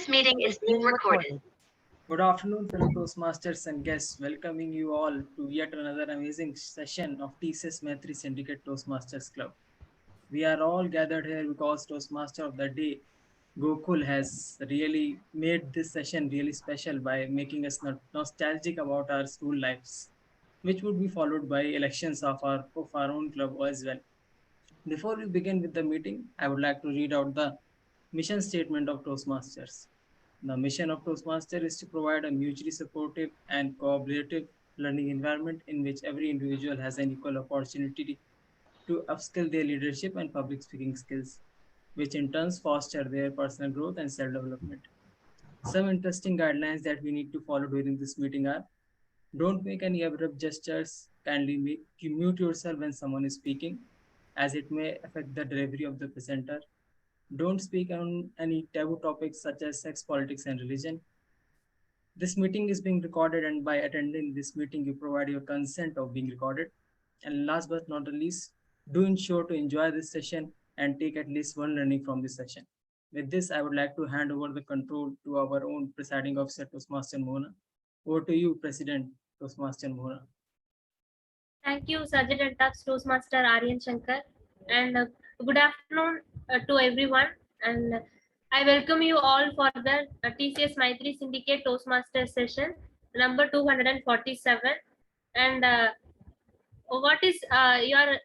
This meeting is being recorded. Good afternoon, fellow Toastmasters and guests. Welcoming you all to yet another amazing session of TCS Maitri Syndicate Toastmasters Club. We are all gathered here because Toastmaster of the Day, Gokul, has really made this session really special by making us nostalgic about our school lives, which would be followed by elections of our own club as well. Before we begin with the meeting, I would like to read out the mission statement of Toastmasters. The mission of Toastmaster is to provide a mutually supportive and collaborative learning environment in which every individual has an equal opportunity to upskill their leadership and public speaking skills, which in turn foster their personal growth and self development. Some interesting guidelines that we need to follow during this meeting are: don't make any abrupt gestures, kindly mute yourself when someone is speaking, as it may affect the delivery of the presenter. Don't speak on any taboo topics such as sex, politics, and religion. This meeting is being recorded, and by attending this meeting, you provide your consent of being recorded. And last but not the least, do ensure to enjoy this session and take at least one learning from this session. With this, I would like to hand over the control to our own presiding officer, Toastmaster Mona. Over to you, President Toastmaster Mona. Thank you, Sergeant at Arms Toastmaster Aryan Shankar, and good afternoon to everyone. And I welcome you all for the TCS Maitri Syndicate Toastmaster session number 247. And what is your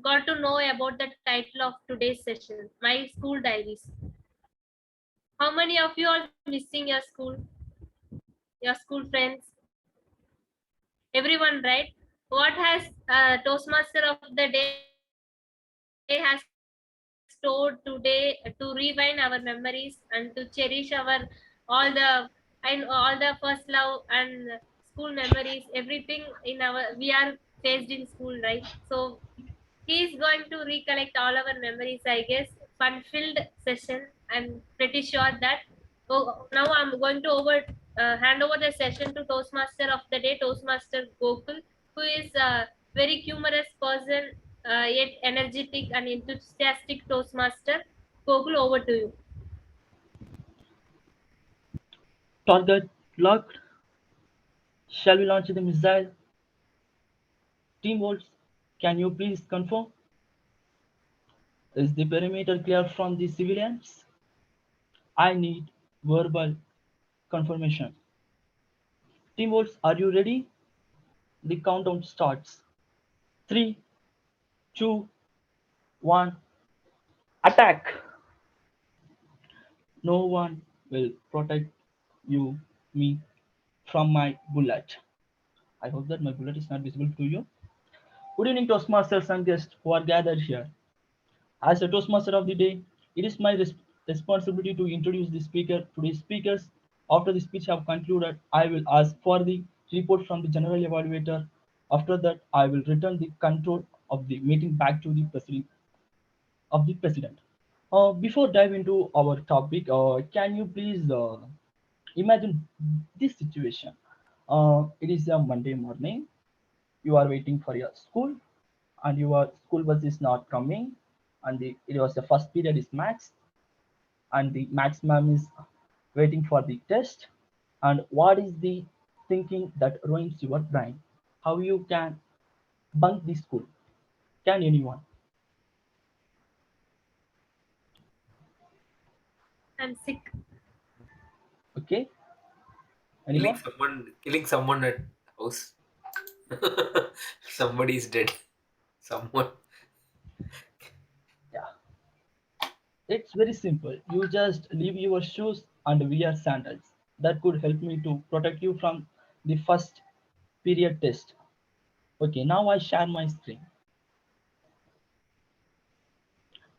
got to know about the title of today's session? My school diaries. How many of you are missing your school friends? Everyone, right? What has Toastmaster of the Day has stored today to rewind our memories and to cherish our all all the first love and school memories, everything in our we are faced in school, right? So he is going to recollect all our memories, I guess. Fun filled session, I'm pretty sure that. Oh, now I'm going to hand over the session to Toastmaster of the Day, Toastmaster Gokul, who is a very humorous person, yet energetic and enthusiastic Toastmaster. Gokul, over to you. Target locked. Shall we launch the missile? Team Wolves, can you please confirm? Is the perimeter clear from the civilians? I need verbal confirmation. Team Wolves, are you ready? The countdown starts. 3, 2, 1. Attack! No one will protect you, me, from my bullet. I hope that my bullet is not visible to you. Good evening, Toastmasters and guests who are gathered here. As a Toastmaster of the day, it is my responsibility to introduce the speaker. Today's speakers. After the speech have concluded, I will ask for the report from the general evaluator. After that, I will return the control of the meeting back to the president. Before dive into our topic, can you please imagine this situation? It is a Monday morning. You are waiting for your school, and your school bus is not coming, and it was the first period is max, and the max ma'am is waiting for the test. And what is the thinking that ruins your brain? How you can bunk the school? Can anyone? I'm sick. Okay, Killing anyone? someone, killing someone at house. Somebody is dead. Someone. Yeah, it's very simple. You just leave your shoes and wear sandals. That could help me to protect you from the first period test. Okay, now I share my screen.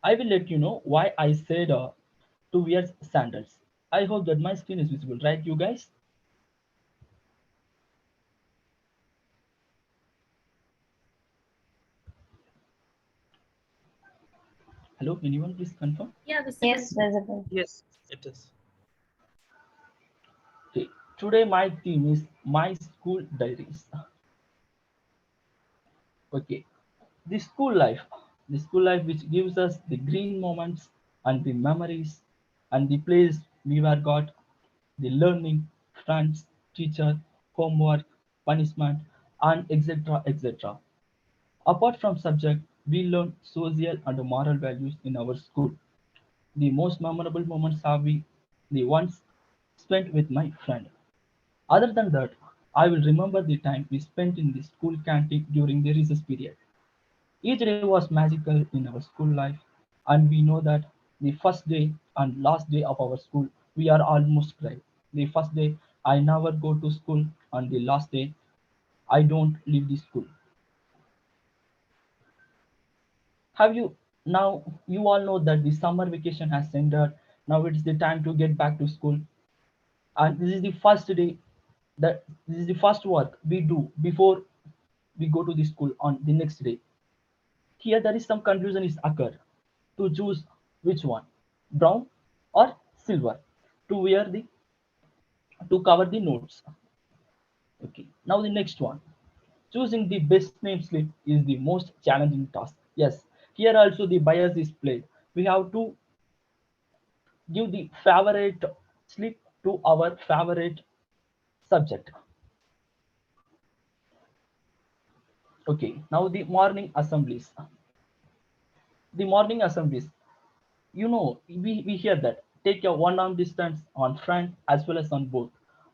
I will let you know why I said to wear sandals. I hope that my screen is visible, right, you guys? Hello, anyone please confirm? Yeah, visible. Yes, visible. Yes, it is. Okay, today my theme is my school diaries. Okay, the school life, the school life which gives us the green moments and the memories and the place we were got the learning, friends, teacher, homework, punishment, and etc. etc. Apart from subject, we learn social and moral values in our school. The most memorable moments have been the ones spent with my friend. Other than that, I will remember the time we spent in the school canteen during the recess period. Each day was magical in our school life, and we know that the first day and last day of our school, we are almost cried. The first day, I never go to school, and the last day, I don't leave the school. Have you now? You all know that the summer vacation has ended. Now it's the time to get back to school, and this is the first day that this is the first work we do before we go to the school on the next day. Here there is some confusion is occur to choose which one, brown or silver, to wear the to cover the notes. Okay. Now the next one. Choosing the best name slip is the most challenging task. Yes, here also the bias is played. We have to give the favorite slip to our favorite subject. Okay. Now the morning assemblies. The morning assemblies, we hear that take your one arm distance on front as well as on both.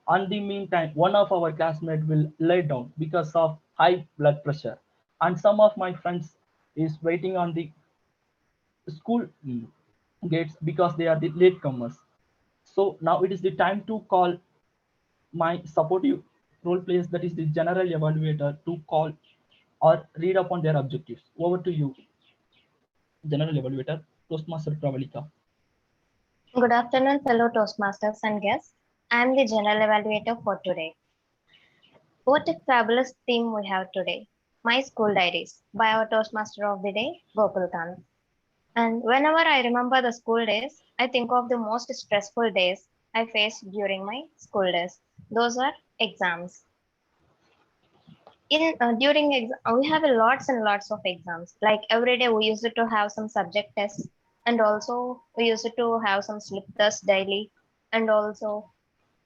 On the meantime, one of our classmates will lay down because of high blood pressure, and some of my friends is waiting on the school gates because they are the latecomers. So now it is the time to call my supportive role players, that is the general evaluator, to call or read upon their objectives. Over to you, general evaluator, Toastmaster Pravalika. Good afternoon, fellow Toastmasters and guests. I am the general evaluator for today. What a fabulous theme we have today. My School Diaries by our Toastmaster of the day, Gokulkanth. And whenever I remember the school days, I think of the most stressful days I faced during my school days. Those are exams. We have lots and lots of exams. Like every day we used to have some subject tests, and also we used to have some slip tests daily, and also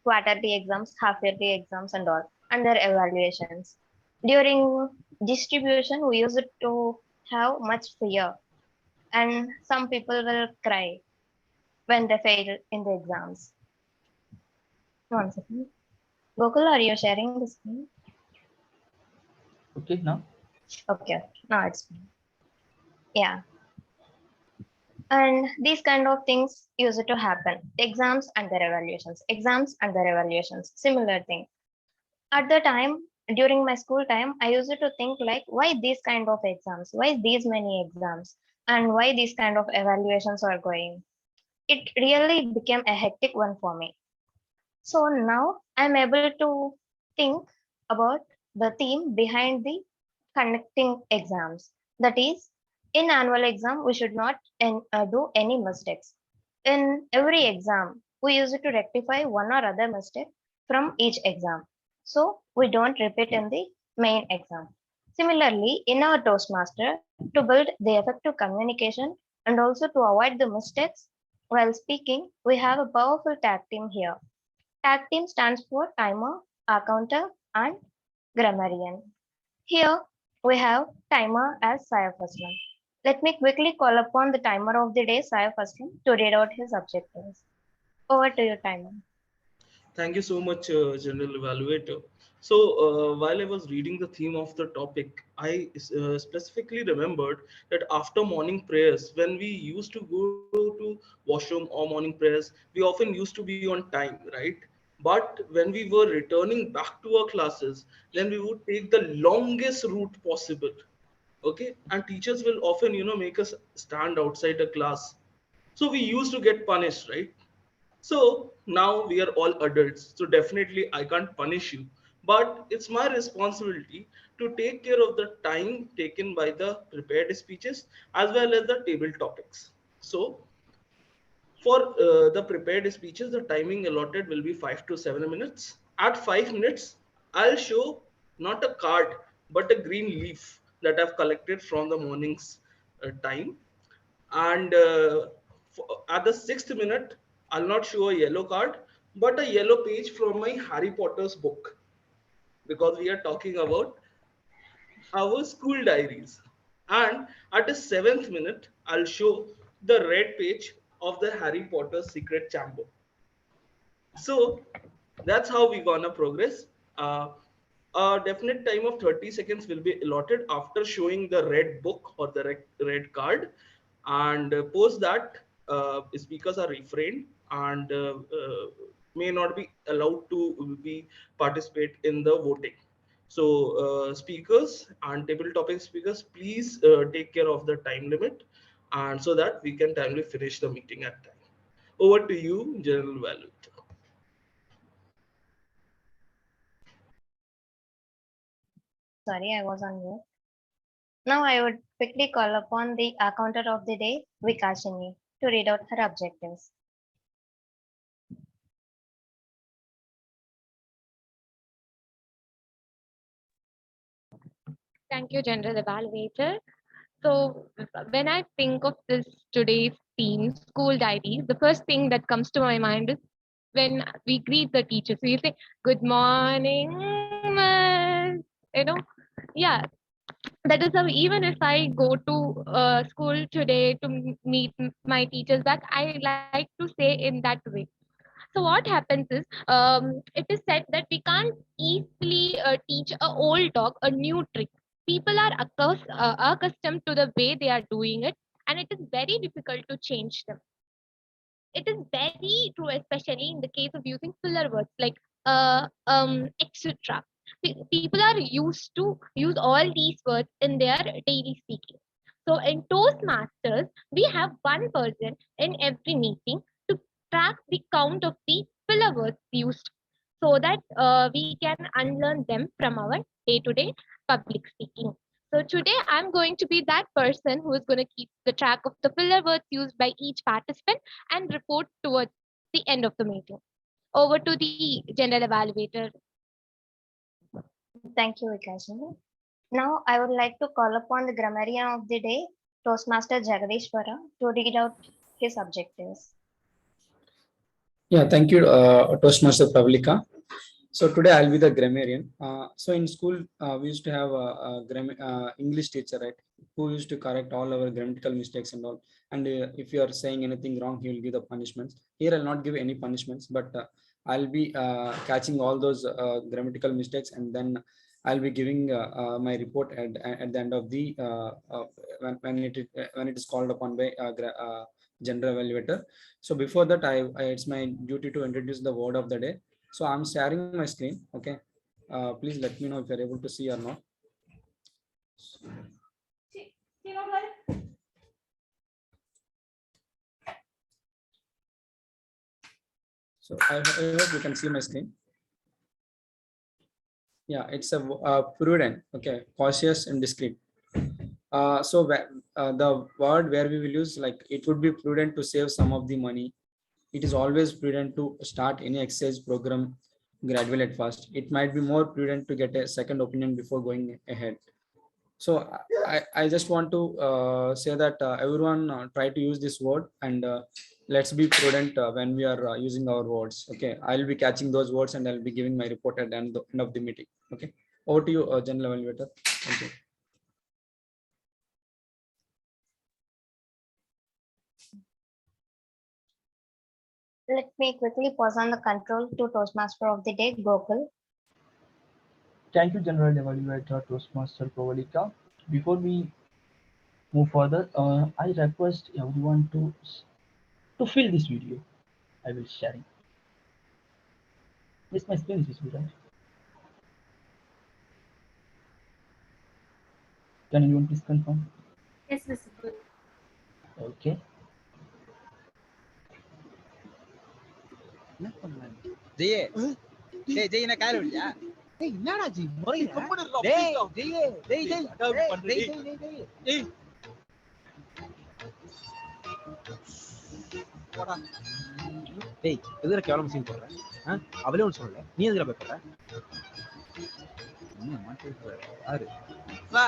quarterly exams, half yearly exams, and all, and their evaluations. During distribution, we used to have much fear, and some people will cry when they fail in the exams. One second. Gokul, are you sharing the screen? Okay, now. Okay, now it's fine. Yeah. And these kind of things used to happen. Exams and their evaluations. Exams and their evaluations. Similar thing. At the time, during my school time, I used to think like, why these kind of exams? Why these many exams? And why these kind of evaluations are going? It really became a hectic one for me. So now I'm able to think about the theme behind the conducting exams. That is, in annual exam, we should not do any mistakes. In every exam, we use it to rectify one or other mistake from each exam. So we don't repeat in the main exam. Similarly, in our Toastmaster, to build the effective communication and also to avoid the mistakes while speaking, we have a powerful tag team here. Tag team stands for timer, accounter, and grammarian. Here we have timer as Saya Faslan. Let me quickly call upon the timer of the day, Saya Faslan, to read out his objectives. Over to you, timer. Thank you so much, General Evaluator. So, while I was reading the theme of the topic, I specifically remembered that after morning prayers, when we used to go to washroom or morning prayers, we often used to be on time, right? But when we were returning back to our classes, then we would take the longest route possible. Okay, and teachers will often, make us stand outside the class. So we used to get punished, right? So now we are all adults. So definitely I can't punish you. But it's my responsibility to take care of the time taken by the prepared speeches as well as the table topics. So for the prepared speeches, the timing allotted will be 5 to 7 minutes. At 5 minutes, I'll show not a card but a green leaf that I've collected from the morning's time. And at the 6th minute, I'll not show a yellow card, but a yellow page from my Harry Potter's book, because we are talking about our school diaries. And at the 7th minute, I'll show the red page of the Harry Potter secret chamber. So that's how we gonna progress. A definite time of 30 seconds will be allotted after showing the red book or the red card, and post that speakers are refrained and may not be allowed to be participate in the voting. So speakers and table topic speakers, please take care of the time limit, and so that we can timely finish the meeting at time. Over to you, General Value. Sorry, I was on mute. Now I would quickly call upon the accountant of the day, Vikashini, to read out her objectives. Thank you, General Evaluator. So when I think of this today's theme, school diaries, the first thing that comes to my mind is when we greet the teachers. We say, "Good morning, miss." Yeah, that is how even if I go to school today to meet my teachers, that I like to say in that way. So what happens is, it is said that we can't easily teach a old dog a new trick. People are accustomed to the way they are doing it, and it is very difficult to change them. It is very true, especially in the case of using filler words like etc. People are used to use all these words in their daily speaking. So in Toastmasters, we have one person in every meeting to track the count of the filler words used, so that we can unlearn them from our day-to-day public speaking. So today I'm going to be that person who is going to keep the track of the filler words used by each participant and report towards the end of the meeting. Over to the general evaluator. Thank you, Vikashini. Now I would like to call upon the grammarian of the day, Toastmaster Jagadishwara, to read out his objectives. Yeah, thank you, Toastmaster Pavlika. So today I'll be the grammarian. So in school, we used to have a English teacher, right, who used to correct all our grammatical mistakes and all. And if you are saying anything wrong, he will give the punishments. Here I'll not give any punishments, but I'll be catching all those grammatical mistakes, and then I'll be giving my report at the end of the when it is called upon by general evaluator. So before that, it's my duty to introduce the word of the day. So I'm sharing my screen. Okay. Please let me know if you're able to see or not. So I hope you can see my screen. Yeah, it's a prudent, okay, cautious and discreet. So the word where we will use, like, it would be prudent to save some of the money. It is always prudent to start any exercise program gradually at first. It might be more prudent to get a second opinion before going ahead. So I just want to say that everyone try to use this word, and let's be prudent when we are using our words. Okay, I'll be catching those words and I'll be giving my report at the end of the meeting. Okay, over to you, General Evaluator. Thank you. Let me quickly pause on the control to Toastmaster of the day, Gokul. Thank you, General Evaluator Toastmaster Pavlika. Before we move further, I request everyone to fill this video. I will share it. Yes, my screen is visible, right? Can anyone please confirm? Yes, visible. Okay. ஜெயே டேய் ஜெய் என்ன கால விடுறியா டேய் என்னடா ஜெய் முறை டேய் ஜெயே டேய் ஜெய் டேய் டேய் டேய் போடா டேய் எதுல கேவலம் சீன் போடுற அவளே ஒன்னு சொல்லல நீ எதுல பேப்பற என்ன மாட்டே ஆறு வா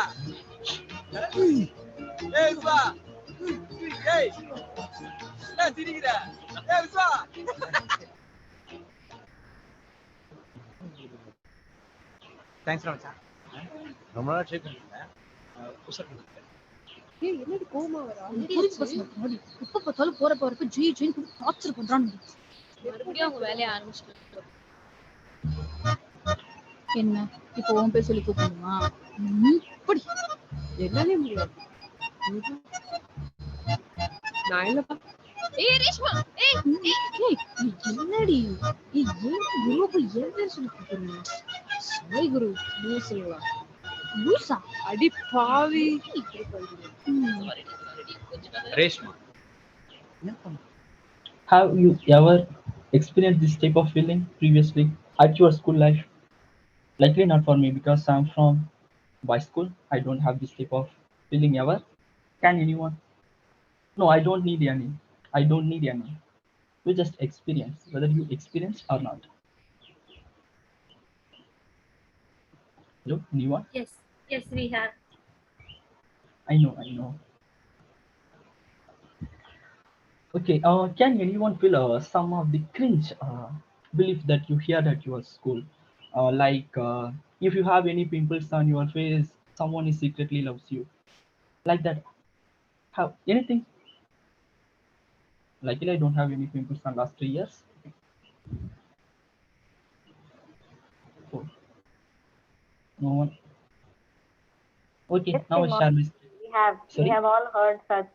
ஏய் வா ஏய் என்ன சிரிக்கிற ஏய் வா தேங்க்ஸ் ராமச்சா. ரொம்ப நாள் ட்ரை பண்ணிருந்தேன். உஷார் பண்ணிருக்கேன். ஏய் என்னடி கோவமா வரா? புரிஞ்சு பசங்க முன்னாடி எப்ப பார்த்தாலும் போற போறப்ப ஜி ஜின்னு டார்ச்சர் பண்றான்னு மறுபடியும் அவங்க வேலையை ஆரம்பிச்சிட்டு என்ன இப்போ உன் பேர் சொல்லி கூப்பிடணுமா? இப்படி என்னாலே முடியாது. நான் என்னப்பா? ஏய் ரேஷ்மா, ஏய் ஏய் என்னடி? ஏய் ஏன் குரு என் பேர் சொல்லி கூப்பிடுறீங்க? சாரி குரு, லூசுங்களா? லூசா? அடி பாவி. Reshma Have you ever experienced this type of feeling previously at your school life? Likely not for me because I'm from boys school. I don't have this type of feeling ever. Can anyone? No, I don't need any. I don't need any. You just experience whether you experience or not. Hello, anyone? Yes, yes, we have. I know. Okay, can anyone feel some of the cringe belief that you hear at your school? If you have any pimples on your face, someone is secretly loves you. Like that. Have anything? Luckily, I don't have any pimples on last 3 years. Oh. No one. Okay, Yes, now I Simon. share this. We Sorry? have all heard such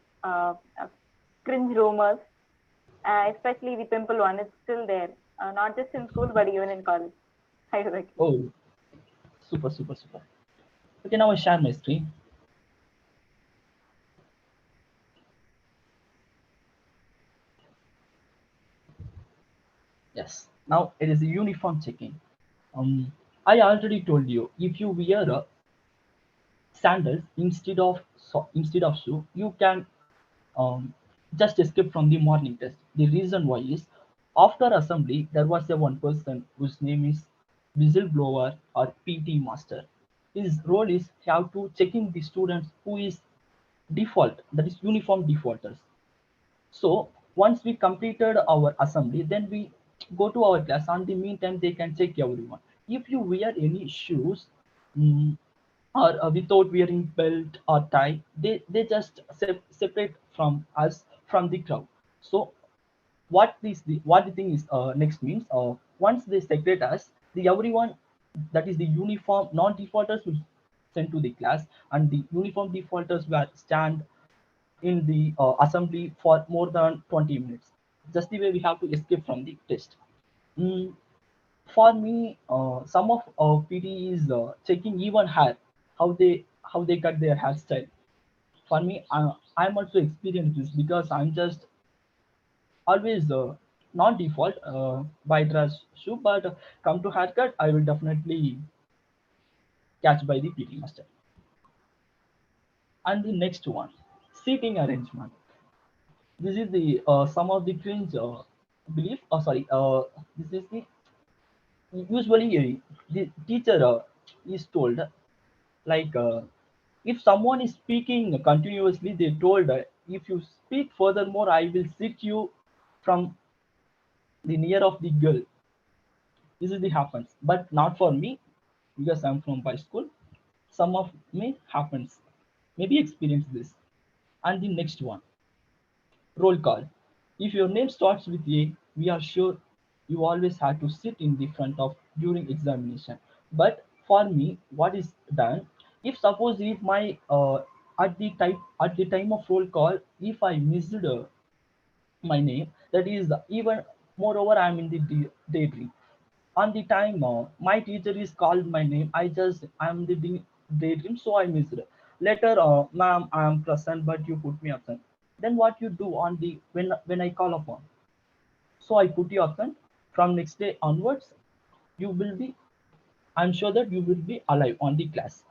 cringe rumors, especially the pimple one. It's still there, not just in school but even in college. I like. Oh, super. Okay, now I share my screen. Yes, now it is uniform checking. I already told you if you wear sandals instead of shoe, you can just escape from the morning test. The reason why is after assembly there was a one person whose name is whistleblower or PT master. His role is have to checking the students who is default, that is uniform defaulters. So once we completed our assembly, then we go to our class. On the meantime, they can check everyone. If you wear any shoes mm, or without wearing belt or tie, they just separate from us from the crowd. So what the thing is next means once they separate us, the everyone that is the uniform non-defaulters will send to the class, and the uniform defaulters will stand in the assembly for more than 20 minutes. Just the way we have to escape from the test. Mm, for me, some of PT is checking even hair, how they cut their hairstyle. For me, I'm also experienced this because I'm just always not default by dress shoe, but come to haircut, I will definitely catch by the PT master. And the next one, seating arrangement. This is the some of the cringe belief. Oh, sorry. This is the usually the teacher is told like if someone is speaking continuously, they told if you speak furthermore, I will sit you from the near of the girl. This is the happens, but not for me because I'm from high school. Some of me happens, maybe experience this. And the next one, roll call. If your name starts with A, we are sure you always have to sit in the front of during examination. But for me, what is done? If suppose if my at the time of roll call, if I missed my name, that is even moreover I'm in the daydream. On the time my teacher is called my name, I'm the daydream, so I missed. Later, ma'am, I am present, but you put me absent. Then what you do on the when I call upon? So I put you absent. From next day onwards, you will be. I'm sure that you will be alive on the class.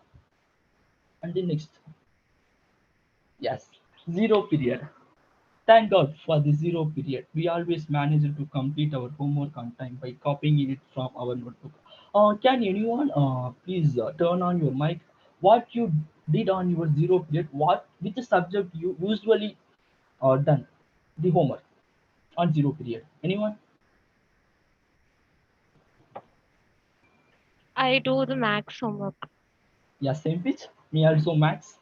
And the next, yes, zero period. Thank God for the zero period. We always manage to complete our homework on time by copying it from our notebook. Can anyone please turn on your mic? What you did on your zero period? Which subject you usually done the homework on zero period? Anyone? I do the max homework. Yeah, same pitch. Me also max.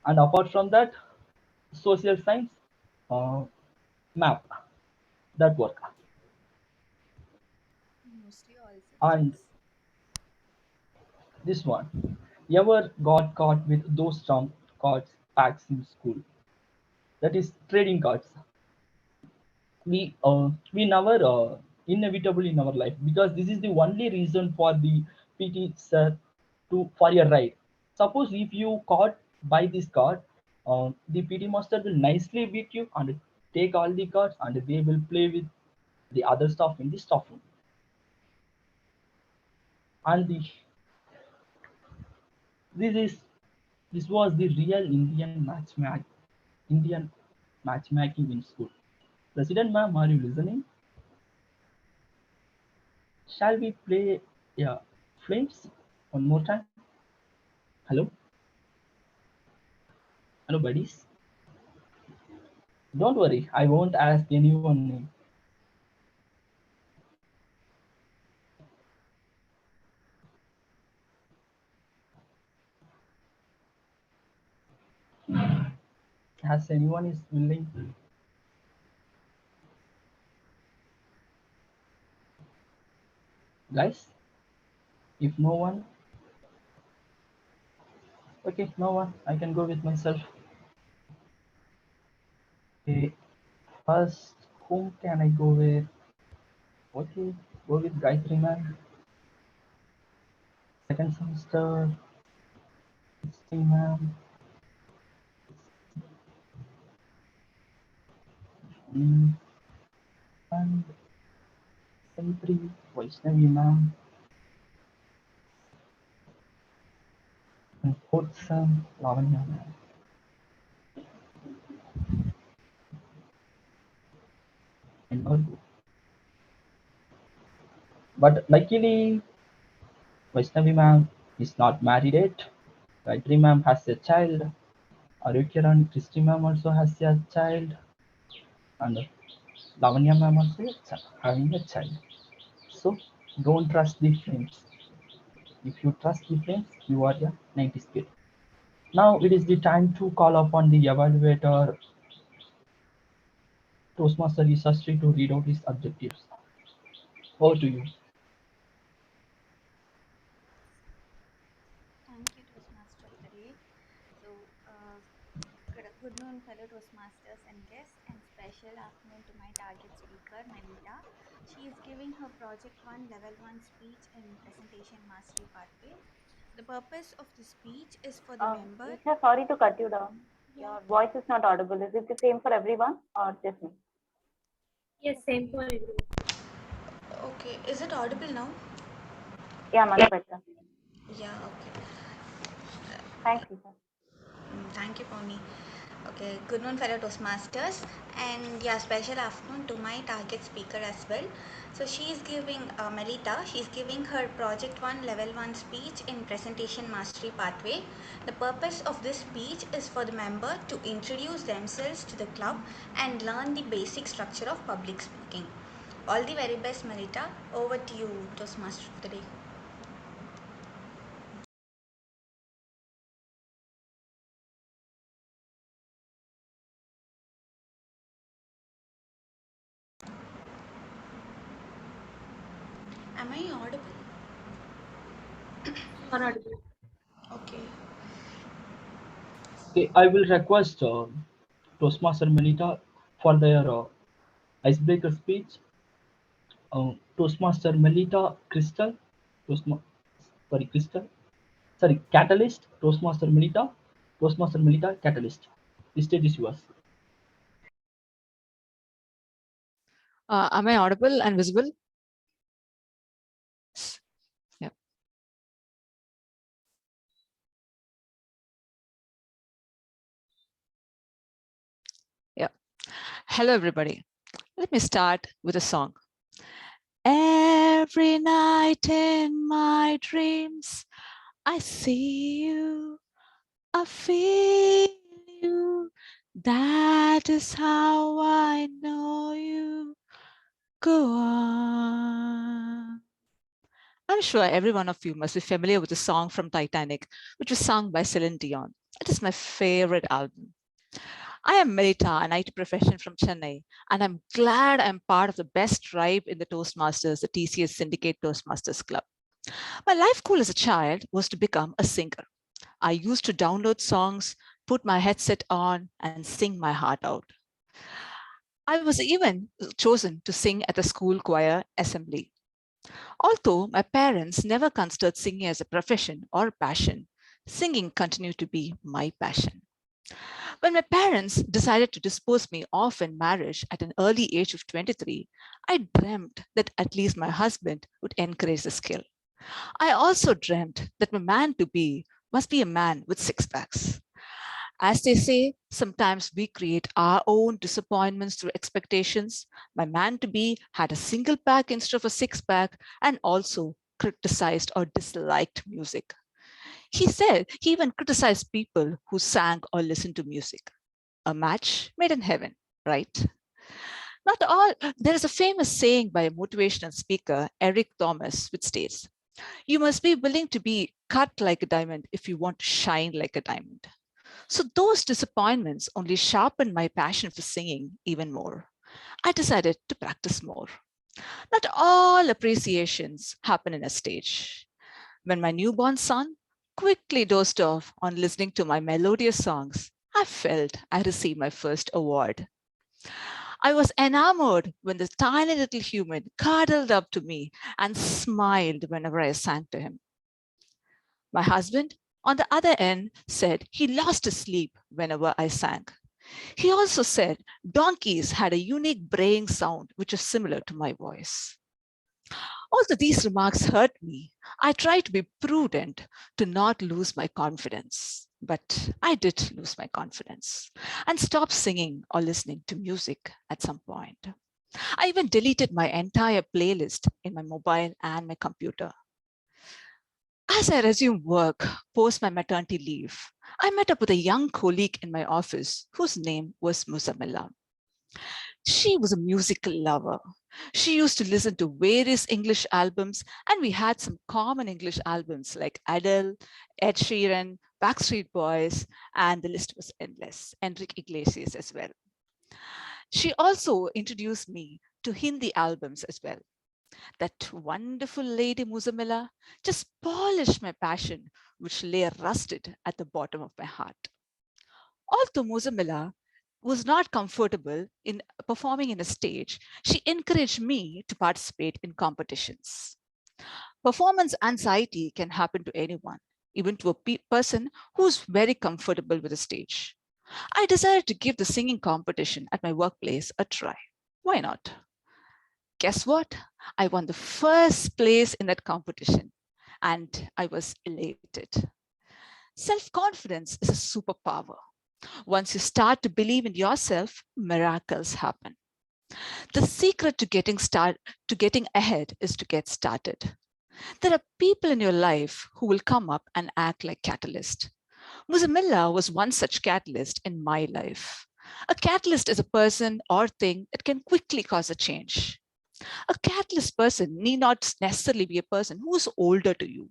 And apart from that, social science, uh, map, that work. Mostly all And subjects. this one, ever got caught with those trump cards packs in school? That is trading cards. We never inevitable in our life, because this is the only reason for the PT sir to for your ride. Suppose if you caught by this card, the PT master will nicely beat you and take all the cards, and they will play with the other stuff in the staff room. And this is this was the real Indian matchmaking in school. President ma'am, are you listening? Shall we play, yeah, Flames one more time? Hello? Hello, buddies. Don't worry, I won't ask anyone name. Has anyone is willing? Guys, if no one, okay, no one, I can go with myself. Okay, first, whom can I go with? Okay, go with Gayatri ma'am. Second semester, Christy ma'am. Mm, and Sentry, Vaishnavi ma'am. And fourth sem, Lavanya ma'am. And Urdu. But luckily, Vaishnavi ma'am is not married yet. Gayatri ma'am has a child. Arukyaran Christy ma'am also has a child. And Lavanya ma'am also having a child. So don't trust the flames. If you trust the flames, you are a 90s kid. Now it is the time to call upon the evaluator Toastmaster Isastri to read out his objectives. Over to you. Thank you, Toastmaster of the day. So, good noon, fellow Toastmasters and guests, and special afternoon to my target speaker, Melita. She is giving her Project 1 Level 1 speech in Presentation Mastery Pathway. The purpose of the speech is for the member. Isha, sorry to cut you down. Yeah. Your voice is not audible. Is it the same for everyone or just me? Yes, same for everyone. Okay, is it audible now? Yeah, much better. Yeah, okay. Thanks, Isha. Thank you, Pony. Okay, good noon, fellow Toastmasters, and yeah, special afternoon to my target speaker as well. So she is giving Melita. She is giving her Project 1 Level 1 speech in Presentation Mastery Pathway. The purpose of this speech is for the member to introduce themselves to the club and learn the basic structure of public speaking. All the very best, Melita. Over to you, Toastmaster of the day. Am I audible? Or audible. Okay. Okay, I will request Toastmaster Melita for their icebreaker speech. Toastmaster Melita Crystal, Crystal, sorry, Catalyst, Toastmaster Melita, Toastmaster Melita Catalyst. The stage is yours. Am I audible and visible? Yeah. Yeah. Hello, everybody. Let me start with a song. Every night in my dreams, I see you, I feel you. That is how I know you. Go on. I'm sure every one of you must be familiar with the song from Titanic, which was sung by Celine Dion. It is my favorite album. I am Melita, an IT professional from Chennai, and I'm glad I'm part of the best tribe in the Toastmasters, the TCS Syndicate Toastmasters Club. My life goal as a child was to become a singer. I used to download songs, put my headset on, and sing my heart out. I was even chosen to sing at the school choir assembly. Although my parents never considered singing as a profession or passion, singing continued to be my passion. When my parents decided to dispose me off in marriage at an early age of 23, I dreamt that at least my husband would encourage the skill. I also dreamt that my man to be must be a man with six packs. As they say, sometimes we create our own disappointments through expectations. My man to be had a single pack instead of a six pack and also criticized or disliked music. He said he even criticized people who sang or listened to music. A match made in heaven, right? Not all, there is a famous saying by a motivational speaker, Eric Thomas, which states, "You must be willing to be cut like a diamond if you want to shine like a diamond." So those disappointments only sharpened my passion for singing even more. I decided to practice more. Not all appreciations happen in a stage. When my newborn son quickly dozed off on listening to my melodious songs, I felt I received my first award. I was enamored when the tiny little human cuddled up to me and smiled whenever I sang to him. My husband, on the other end, said he lost his sleep whenever I sang. He also said donkeys had a unique braying sound which is similar to my voice. Although these remarks hurt me, I tried to be prudent to not lose my confidence. But I did lose my confidence and stopped singing or listening to music at some point. I even deleted my entire playlist in my mobile and my computer. As I resumed work post my maternity leave, I met up with a young colleague in my office whose name was Musamilla. She was a musical lover. She used to listen to various English albums, and we had some common English albums like Adele, Ed Sheeran, Backstreet Boys, and the list was endless. Enrique Iglesias as well. She also introduced me to Hindi albums as well. That wonderful lady Musamilla just polished my passion, which lay rusted at the bottom of my heart. Although Musamilla was not comfortable in performing in a stage, she encouraged me to participate in competitions. Performance anxiety can happen to anyone, even to a person who's very comfortable with a stage. I decided to give the singing competition at my workplace a try. Why not? Guess what? I won the first place in that competition and I was elated. Self-confidence is a superpower. Once you start to believe in yourself, miracles happen. The secret to getting ahead is to get started. There are people in your life who will come up and act like catalyst. Musamilla was one such catalyst in my life. A catalyst is a person or thing that can quickly cause a change. A catalyst person need not necessarily be a person who is older to you.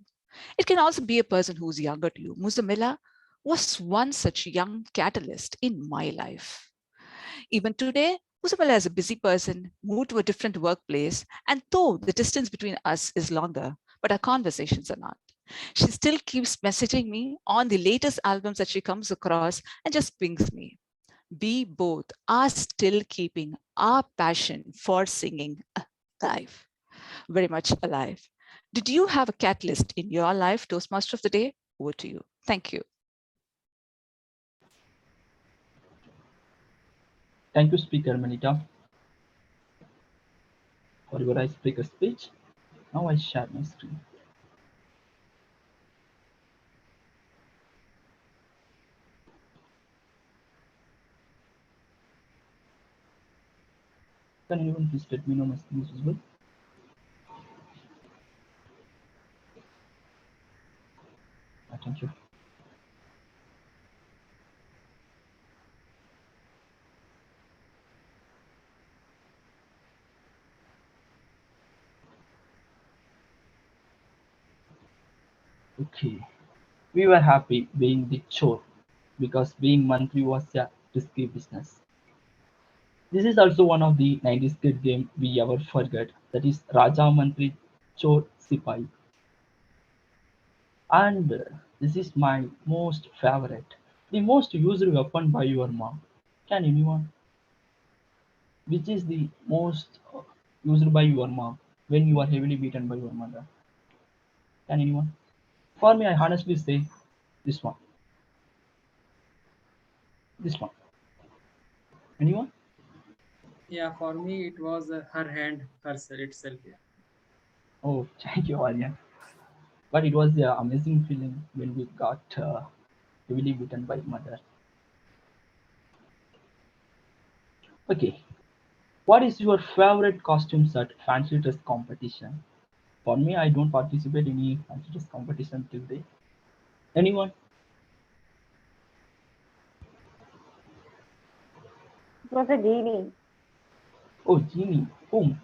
It can also be a person who is younger to you. Musamilla was one such young catalyst in my life. Even today, Musamilla is a busy person, moved to a different workplace, and though the distance between us is longer, but our conversations are not. She still keeps messaging me on the latest albums that she comes across and just pings me. We both are still keeping our passion for singing alive, very much alive. Did you have a catalyst in your life, Toastmaster of the Day? Over to you. Thank you. Thank you, Speaker Manita, for your icebreaker speech. Now I share my screen. Can anyone please let me know my screen is visible? Thank you. Okay. We were happy being the chore because being monthly was a risky business. This is also one of the 90s kid game we ever forget. That is Raja Mantri Chor Sipai. And this is my most favorite. The most used weapon by your mom. Can anyone? Which is the most used by your mom when you are heavily beaten by your mother? Can anyone? For me, I honestly say this one. This one. Anyone? Yeah, for me it was her hand herself itself. Yeah. Oh, thank you, Aryan. But it was an amazing feeling when we got heavily beaten by mother. Okay, what is your favorite costumes at fancy dress competition? For me, I don't participate in any fancy dress competition till date. Anyone? It was a genie. Oh, Genie. Whom?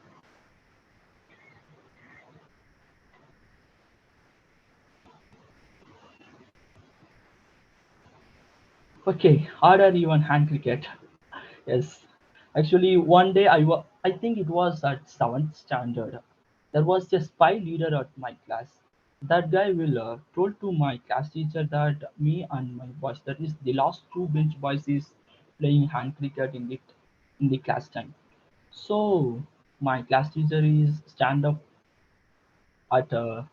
Okay, harder even hand cricket. Yes. Actually, one day I think it was at seventh standard. There was a spy leader at my class. That guy will told to my class teacher that me and my boys, that is the last two bench boys, is playing hand cricket in the class time. So my class teacher is stand up at the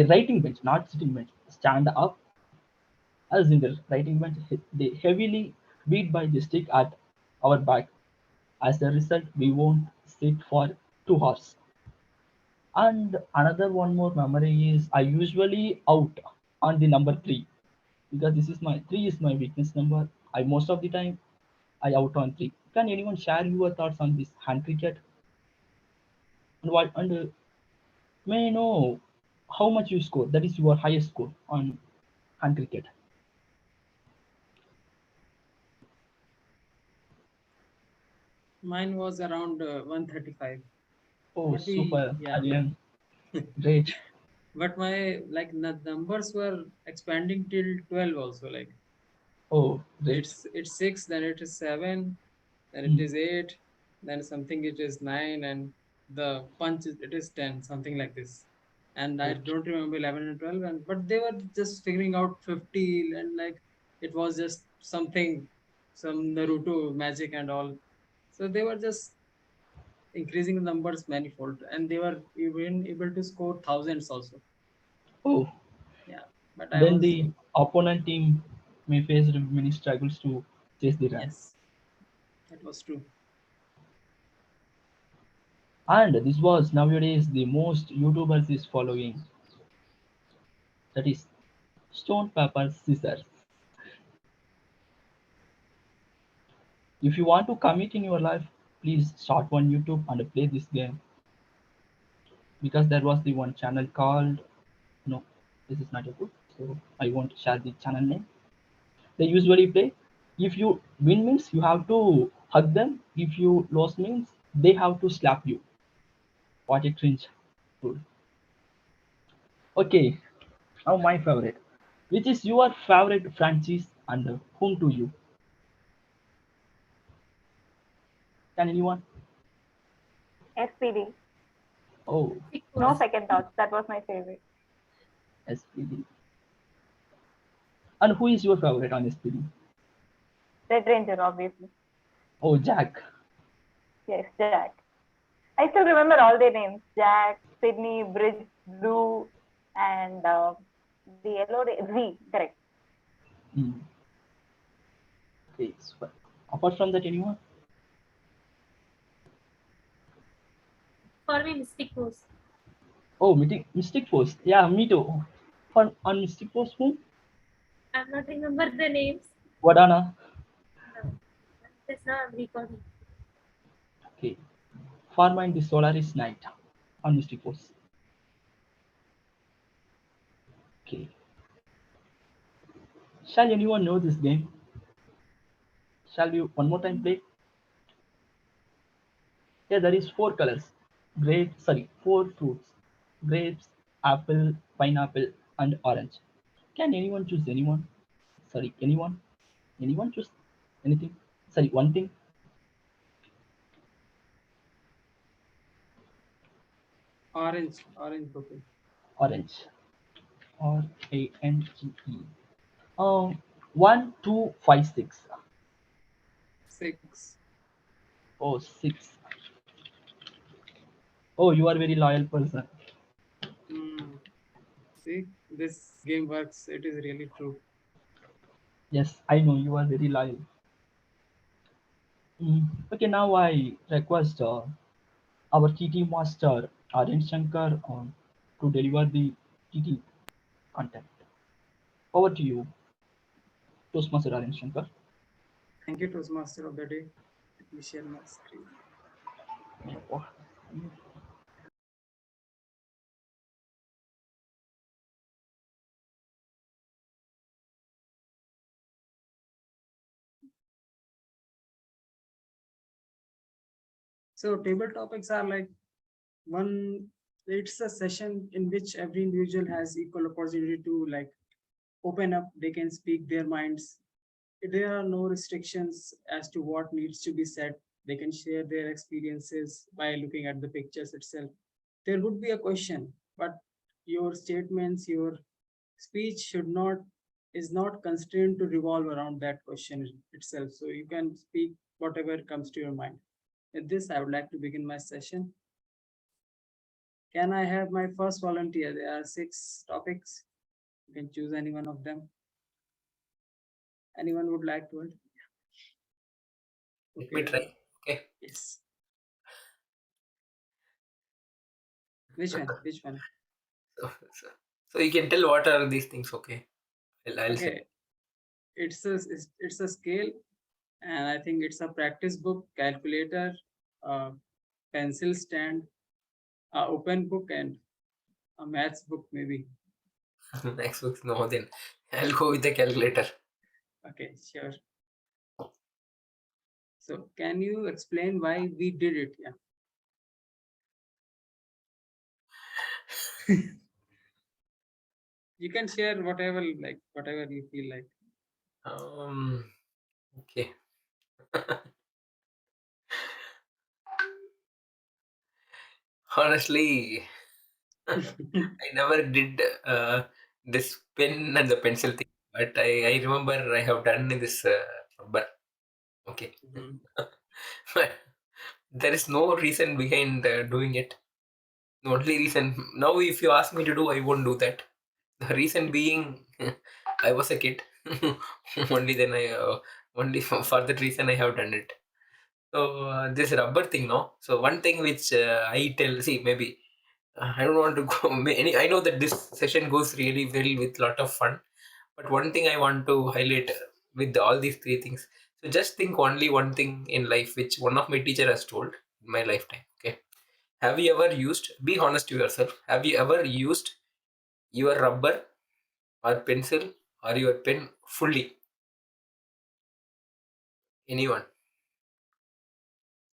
writing bench, not sitting bench. Stand up as in the writing bench. They heavily beat by the stick at our back. As a result, we won't sit for 2 hours. And another one more memory is I usually out on the number three because this is my three is my weakness number. I most of the time I out on three. Can anyone share your thoughts on this hand cricket? And what and may I know how much you score? That is your highest score on hand cricket. Mine was around 135. Oh, But we, super, yeah. Aryan. Great. But my like numbers were expanding till 12 also. Like Oh, great. it's six, then it is seven, then it Hmm. is eight, then something it is nine, and the punch it is 10, something like this. And I Okay. don't remember 11 and 12, and but they were just figuring out 50, and like it was just something, some Naruto magic and all. So they were just increasing the numbers manifold, and they were even able to score thousands also. Oh, Yeah, but I then was, the opponent team may face many struggles to chase the run. yes, that was true. And this was nowadays the most YouTubers is following. That is stone, paper, scissors. If you want to commit in your life, please start one YouTube and play this game because there was the one channel called no, this is not a good, so I won't share the channel name. They usually play. If you win means you have to hug them. If you lose means they have to slap you. What a cringe. Dude. Okay, now my favorite. Which is your favorite franchise and whom to you? Can anyone? SPD. Oh, Mystic No Force. S second thoughts. That was my favorite. SPD. And who is your favorite on SPD? Red Ranger, obviously. Oh, Jack. Yes, Jack. I still remember all their names: Jack, Sydney, Bridge, Blue, and the yellow Z. Correct. Hmm. Okay, super. Apart from that, anyone? For me, Mystic Force. Oh, Mystic Force. Yeah, me too. On Mystic Force, whom? I'm not remember the names. Vadana. No, just now I'm recalling. Okay. For mine, the Solaris Knight on Mystic Force. Okay. Shall anyone know this game? Shall we one more time play? Yeah, there is four colors. Four fruits. Grapes, apple, pineapple, and orange. Can anyone choose anyone? Sorry, anyone? Anyone choose anything? Sorry, one thing. Orange. Orange. Okay. Orange. Orange. 1, 2, 5, 6. 6. Oh, 6. Oh, you are very loyal person. See, this game works. It is really true. Yes, I know you are very loyal. Okay, now I request our TT master Aryan Shankar to deliver the TT content. Over to you, Toastmaster Aryan Shankar. Thank you, Toastmaster of the day. Let me share my screen. So table topics are like one, it's a session in which every individual has equal opportunity to like open up, they can speak their minds. There are no restrictions as to what needs to be said. They can share their experiences by looking at the pictures itself. There would be a question, but your statements, your speech is not constrained to revolve around that question itself. So you can speak whatever comes to your mind. With this, I would like to begin my session. Can I have my first volunteer? There are 6 topics. You can choose any one of them. Anyone would like to? Let me try. Okay. Yes. Which one? Which one? So you can tell what are these things. Okay. I'll say. Okay. It's a scale, and I think it's a practice book, calculator, pencil stand, a open book, and a maths book maybe. Next book, no, then I'll go with the calculator. Okay, sure. So can you explain why we did it? Yeah. You can share whatever you feel like. Okay. Honestly, I never did this pen and the pencil thing, but I remember I have done this rubber. Okay. But there is no reason behind doing it. The only reason now, if you ask me to do, I won't do that. The reason being, I was a kid. Only then only for that reason I have done it. So this rubber thing, no. So one thing which I tell, see, maybe I don't want to go. I know that this session goes really well with lot of fun, but one thing I want to highlight with all these 3 things. So just think only one thing in life which one of my teacher has told in my lifetime. Okay, have you ever used? Be honest to yourself. Have you ever used your rubber or pencil or your pen fully? Anyone?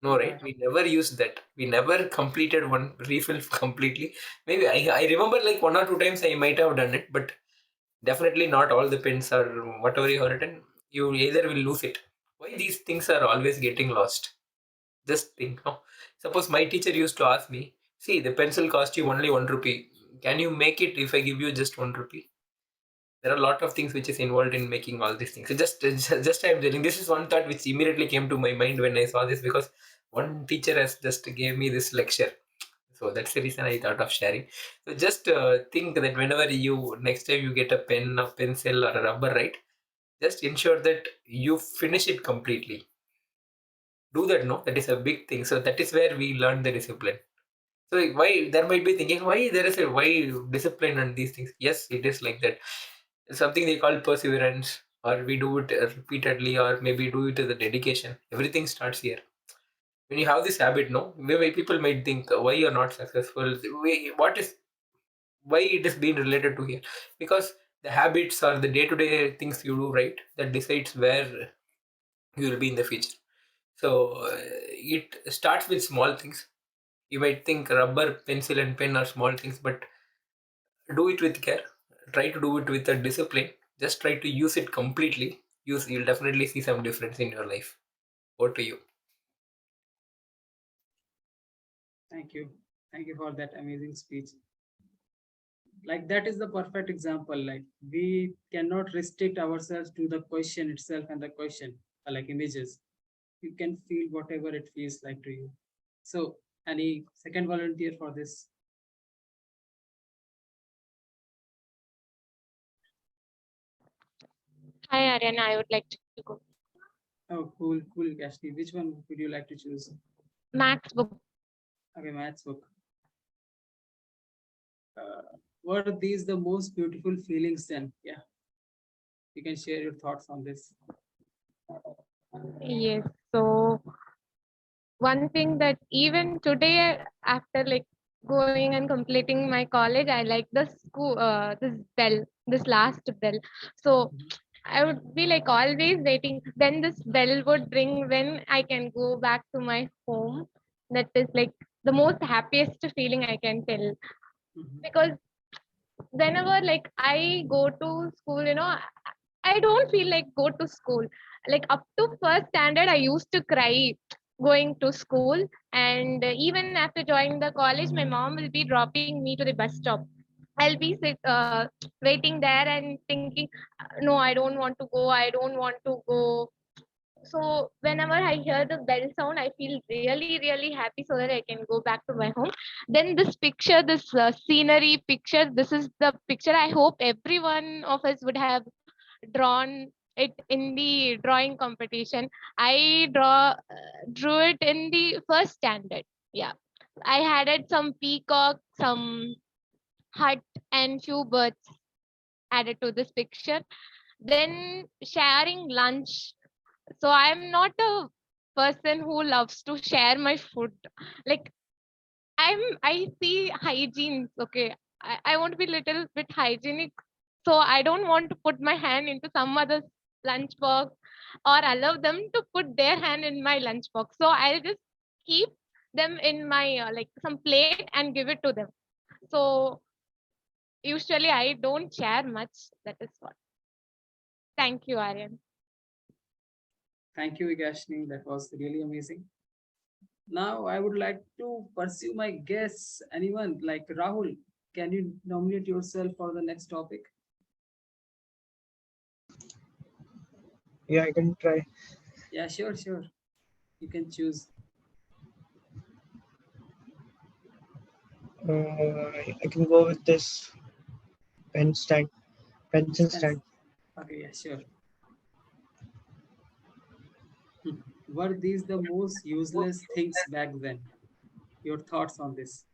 No, right? We never used that. We never completed one refill completely. Maybe I remember like 1 or 2 times I might have done it, but definitely not all the pens or whatever you have written. You either will lose it. Why these things are always getting lost? Just think. No? Suppose my teacher used to ask me, see, the pencil cost you only 1 rupee. Can you make it if I give you just 1 rupee? There are a lot of things which is involved in making all these things. So just I'm telling, this is one thought which immediately came to my mind when I saw this, because one teacher has just gave me this lecture. So that's the reason I thought of sharing. So just think that whenever you next time you get a pen, a pencil, or a rubber, right? Just ensure that you finish it completely. Do that, no? That is a big thing. So that is where we learn the discipline. So why there might be thinking why there is a why discipline and these things. Yes, it is like that. Something they call perseverance, or we do it repeatedly, or maybe do it as a dedication. Everything starts here. When you have this habit, no, maybe people might think why you're not successful. What is why it is being related to here? Because the habits or the day-to-day things you do, right, that decides where you will be in the future. So it starts with small things. You might think rubber, pencil, and pen are small things, but do it with care. try to do it with a discipline. Just try to use it completely. You'll definitely see some difference in your life. Over to you. Thank you. Thank you for that amazing speech. Like that is the perfect example. Like we cannot restrict ourselves to the question itself and the question, like images. You can feel whatever it feels like to you. So, any second volunteer for this? Hi, Aryan. I would like to go. Oh, cool, Gashti. Which one would you like to choose? Maths book. Okay, maths book. Were these the most beautiful feelings then? Yeah. You can share your thoughts on this. Yes. So one thing that even today, after like going and completing my college, I like the school, this bell, this last bell. So I would be like always waiting. Then this bell would ring when I can go back to my home. That is like the most happiest feeling I can tell. Because whenever like I go to school, I don't feel like go to school. Like up to first standard, I used to cry going to school, and even after joining the college, my mom will be dropping me to the bus stop. I'll be waiting there and thinking, no, I don't want to go. I don't want to go. So whenever I hear the bell sound, I feel really, really happy so that I can go back to my home. Then this picture, this scenery picture, this is the picture I hope every one of us would have drawn it in the drawing competition. I drew it in the first standard. Yeah, I had it some peacock, some hut, and few birds added to this picture. Then sharing lunch. So I'm not a person who loves to share my food. Like I see hygiene. Okay, I want to be little bit hygienic. So I don't want to put my hand into some other's lunchbox or allow them to put their hand in my lunchbox. So I'll just keep them in my like some plate and give it to them. So usually I don't share much. That is what. Thank you, Aryan. Thank you, Gashni. That was really amazing. Now I would like to pursue my guests. Anyone like Rahul? Can you nominate yourself for the next topic? Yeah, I can try. Yeah, sure. You can choose. I can go with this pencil stand. Okay, yeah, sure. Were these the most useless things back then? Your thoughts on this?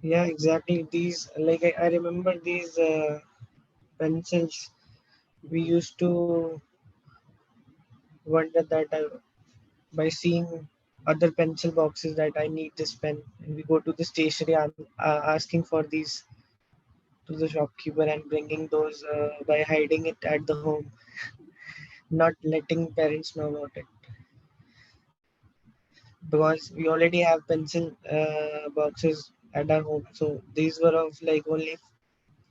Yeah, exactly. These, like I remember these pencils. We used to wonder that by seeing other pencil boxes that I need this pen, and we go to the stationery asking for these to the shopkeeper and bringing those by hiding it at the home, not letting parents know about it, because we already have pencil boxes at our home. So these were of like only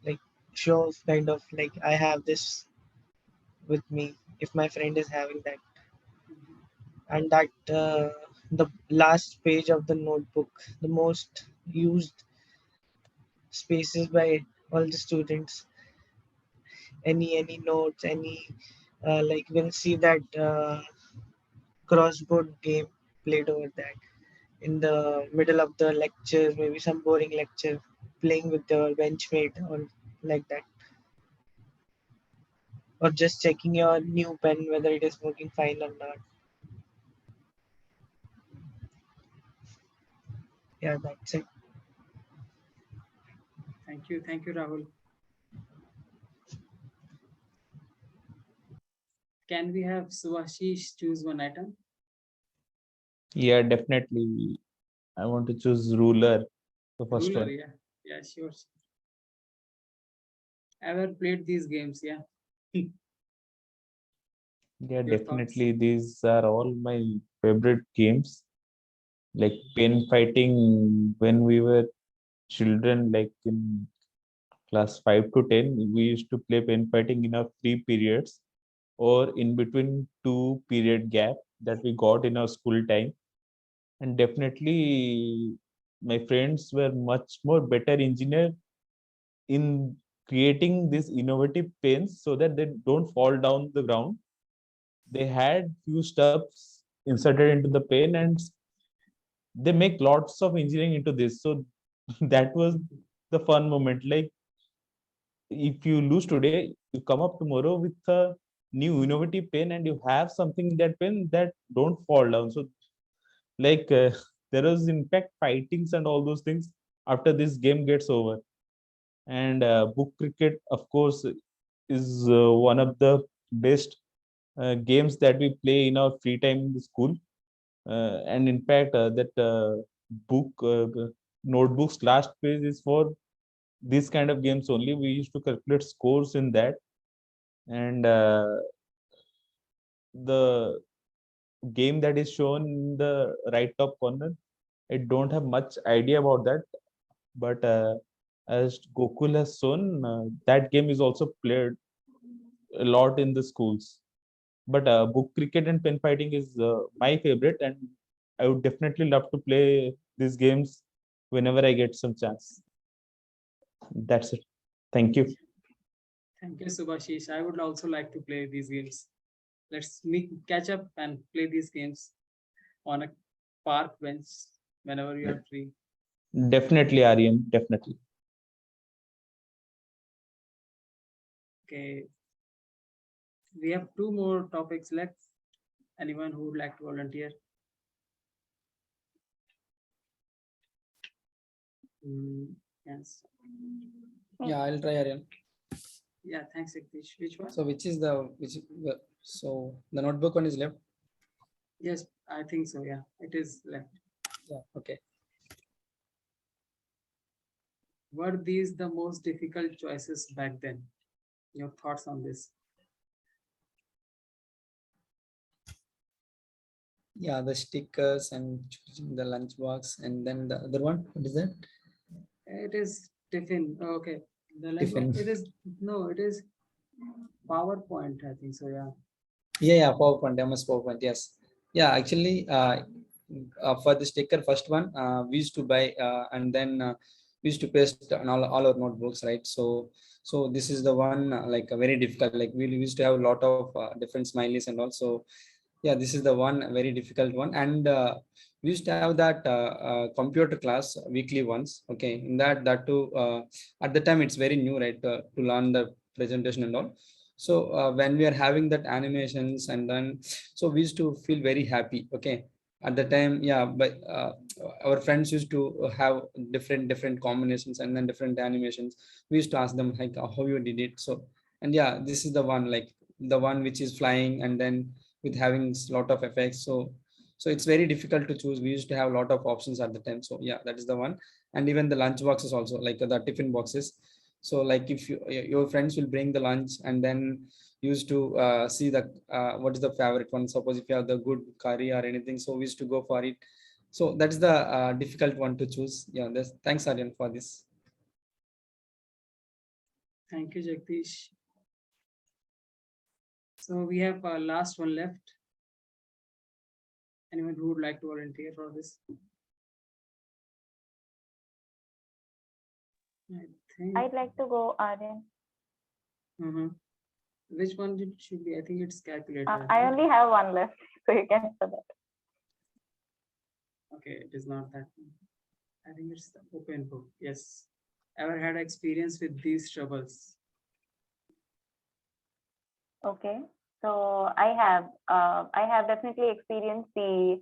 like show off kind of like I have this with me if my friend is having that. And that the last page of the notebook, the most used spaces by all the students. Any notes, any like we'll see that crossboard game played over that in the middle of the lecture, maybe some boring lecture, playing with the benchmate or like that, or just checking your new pen whether it is working fine or not. Yeah, that's it. Thank you, Rahul. Can we have Subhashish choose one item? Yeah, definitely. I want to choose ruler, the first Ruler, one. yeah, sure. Ever played these games? Yeah. Yeah, Your thoughts? definitely. These are all my favorite games. Like pen fighting when we were children, like in class 5 to 10, we used to play pen fighting in our free periods or in between two period gap that we got in our school time. And definitely my friends were much more better engineer in creating these innovative pens so that they don't fall down the ground. They had few stubs inserted into the pen and they make lots of engineering into this. So that was the fun moment. Like if you lose today, you come up tomorrow with a new innovative pen and you have something in that pen that don't fall down. So like there was in fact fightings and all those things after this game gets over. And book cricket, of course, is one of the best games that we play in our free time in the school. And in fact, that book notebook's last page is for this kind of games only. We used to calculate scores in that. And the game that is shown in the right top corner, I don't have much idea about that. But as Gokul has shown, that game is also played a lot in the schools. But book cricket and pen fighting is my favorite, and I would definitely love to play these games whenever I get some chance. That's it. Thank you. Thank you, Subhashish. I would also like to play these games. Let's catch up and play these games on a park bench whenever you are free. Definitely, Aryan. Definitely. Okay. We have two more topics left. Anyone who would like to volunteer? Yes. Yeah, I'll try, Aryan. Yeah, thanks, Jagdish. Which one? So so the notebook one is left? Yes, I think so. Yeah, it is left. Yeah, okay. Were these the most difficult choices back then? Your thoughts on this? Yeah, the stickers and choosing the lunchbox, and then the other one. What is that? It is tiffin. Okay. The Tiffin. it is it is PowerPoint, I think so. Yeah. Yeah, PowerPoint, MS PowerPoint. Yes. Yeah, actually, for the sticker, first one, we used to buy, and then we used to paste on all our notebooks, right? So this is the one like very difficult. Like we used to have a lot of different smileys and also. Yeah, this is the one very difficult one, and we used to have that computer class weekly once. Okay, in that too, at the time it's very new, right, to learn the presentation and all. So when we are having that animations, and then so we used to feel very happy. Okay, at the time, yeah, but our friends used to have different combinations and then different animations. We used to ask them like how you did it. So, and yeah, this is the one, like the one which is flying and then with having a lot of effects. So it's very difficult to choose. We used to have a lot of options at the time. So yeah, that is the one. And even the lunch boxes also, like the tiffin boxes. So like if your friends will bring the lunch, and then used to see the what is the favorite one. Suppose if you have the good curry or anything, so we used to go for it. So that's the difficult one to choose. Yeah, thanks, Aryan, for this. Thank you, Jagdish. So we have last one left. Anyone who would like to volunteer for this? I'd like to go, Aryan. Which one should be? I think it's calculator. I only have one left, so you can answer that. Okay, it is not that one. I think it's the open book. Yes. Ever had experience with these troubles? Okay, so I have definitely experienced the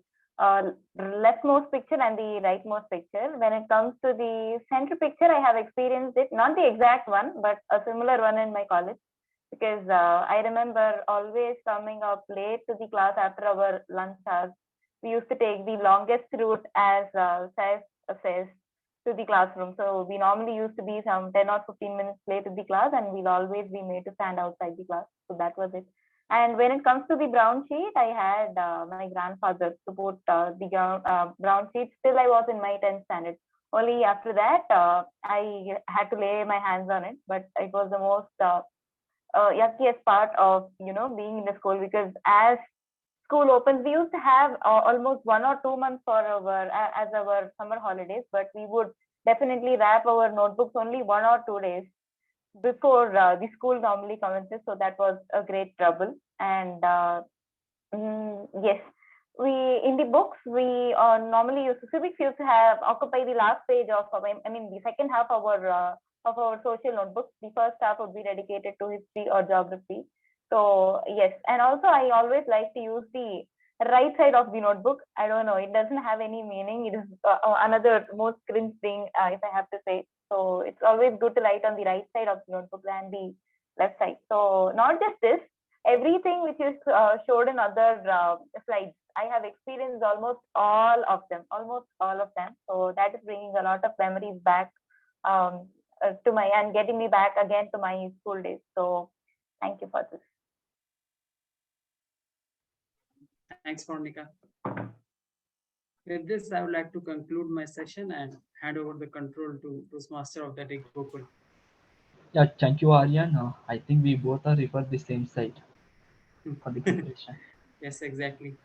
leftmost picture and the rightmost picture. When it comes to the center picture, I have experienced it, not the exact one, but a similar one in my college. Because I remember always coming up late to the class after our lunch hours. We used to take the longest route as says to the classroom. So we normally used to be some 10 or 15 minutes late to the class, and we'll always be made to stand outside the class. So that was it. And when it comes to the brown sheet, I had my grandfather to put the brown sheet. Still, I was in my 10th standard. Only after that, I had to lay my hands on it. But it was the most yuckiest part of being in the school, because as school opens, we used to have almost 1 or 2 months for our as our summer holidays, but we would definitely wrap our notebooks only 1 or 2 days before the school normally commences. So that was a great trouble. And yes, we in the books we normally use civics used to have occupy the last page of I mean the second half of our social notebooks. The first half would be dedicated to history or geography. So yes, and also I always like to use the right side of the notebook. I don't know, it doesn't have any meaning. It is another most cringe thing, if I have to say. So it's always good to write on the right side of the notebook than the left side. So not just this, everything which is showed in other slides, I have experienced almost all of them. So that is bringing a lot of memories back to my and getting me back again to my school days. So thank you for this. Thanks, Monica. With this, I would like to conclude my session and hand over the control to Toastmaster of the day, Gokul. Yeah, thank you, Aryan. I think we both are refer the same site for the preparation. Yes, exactly.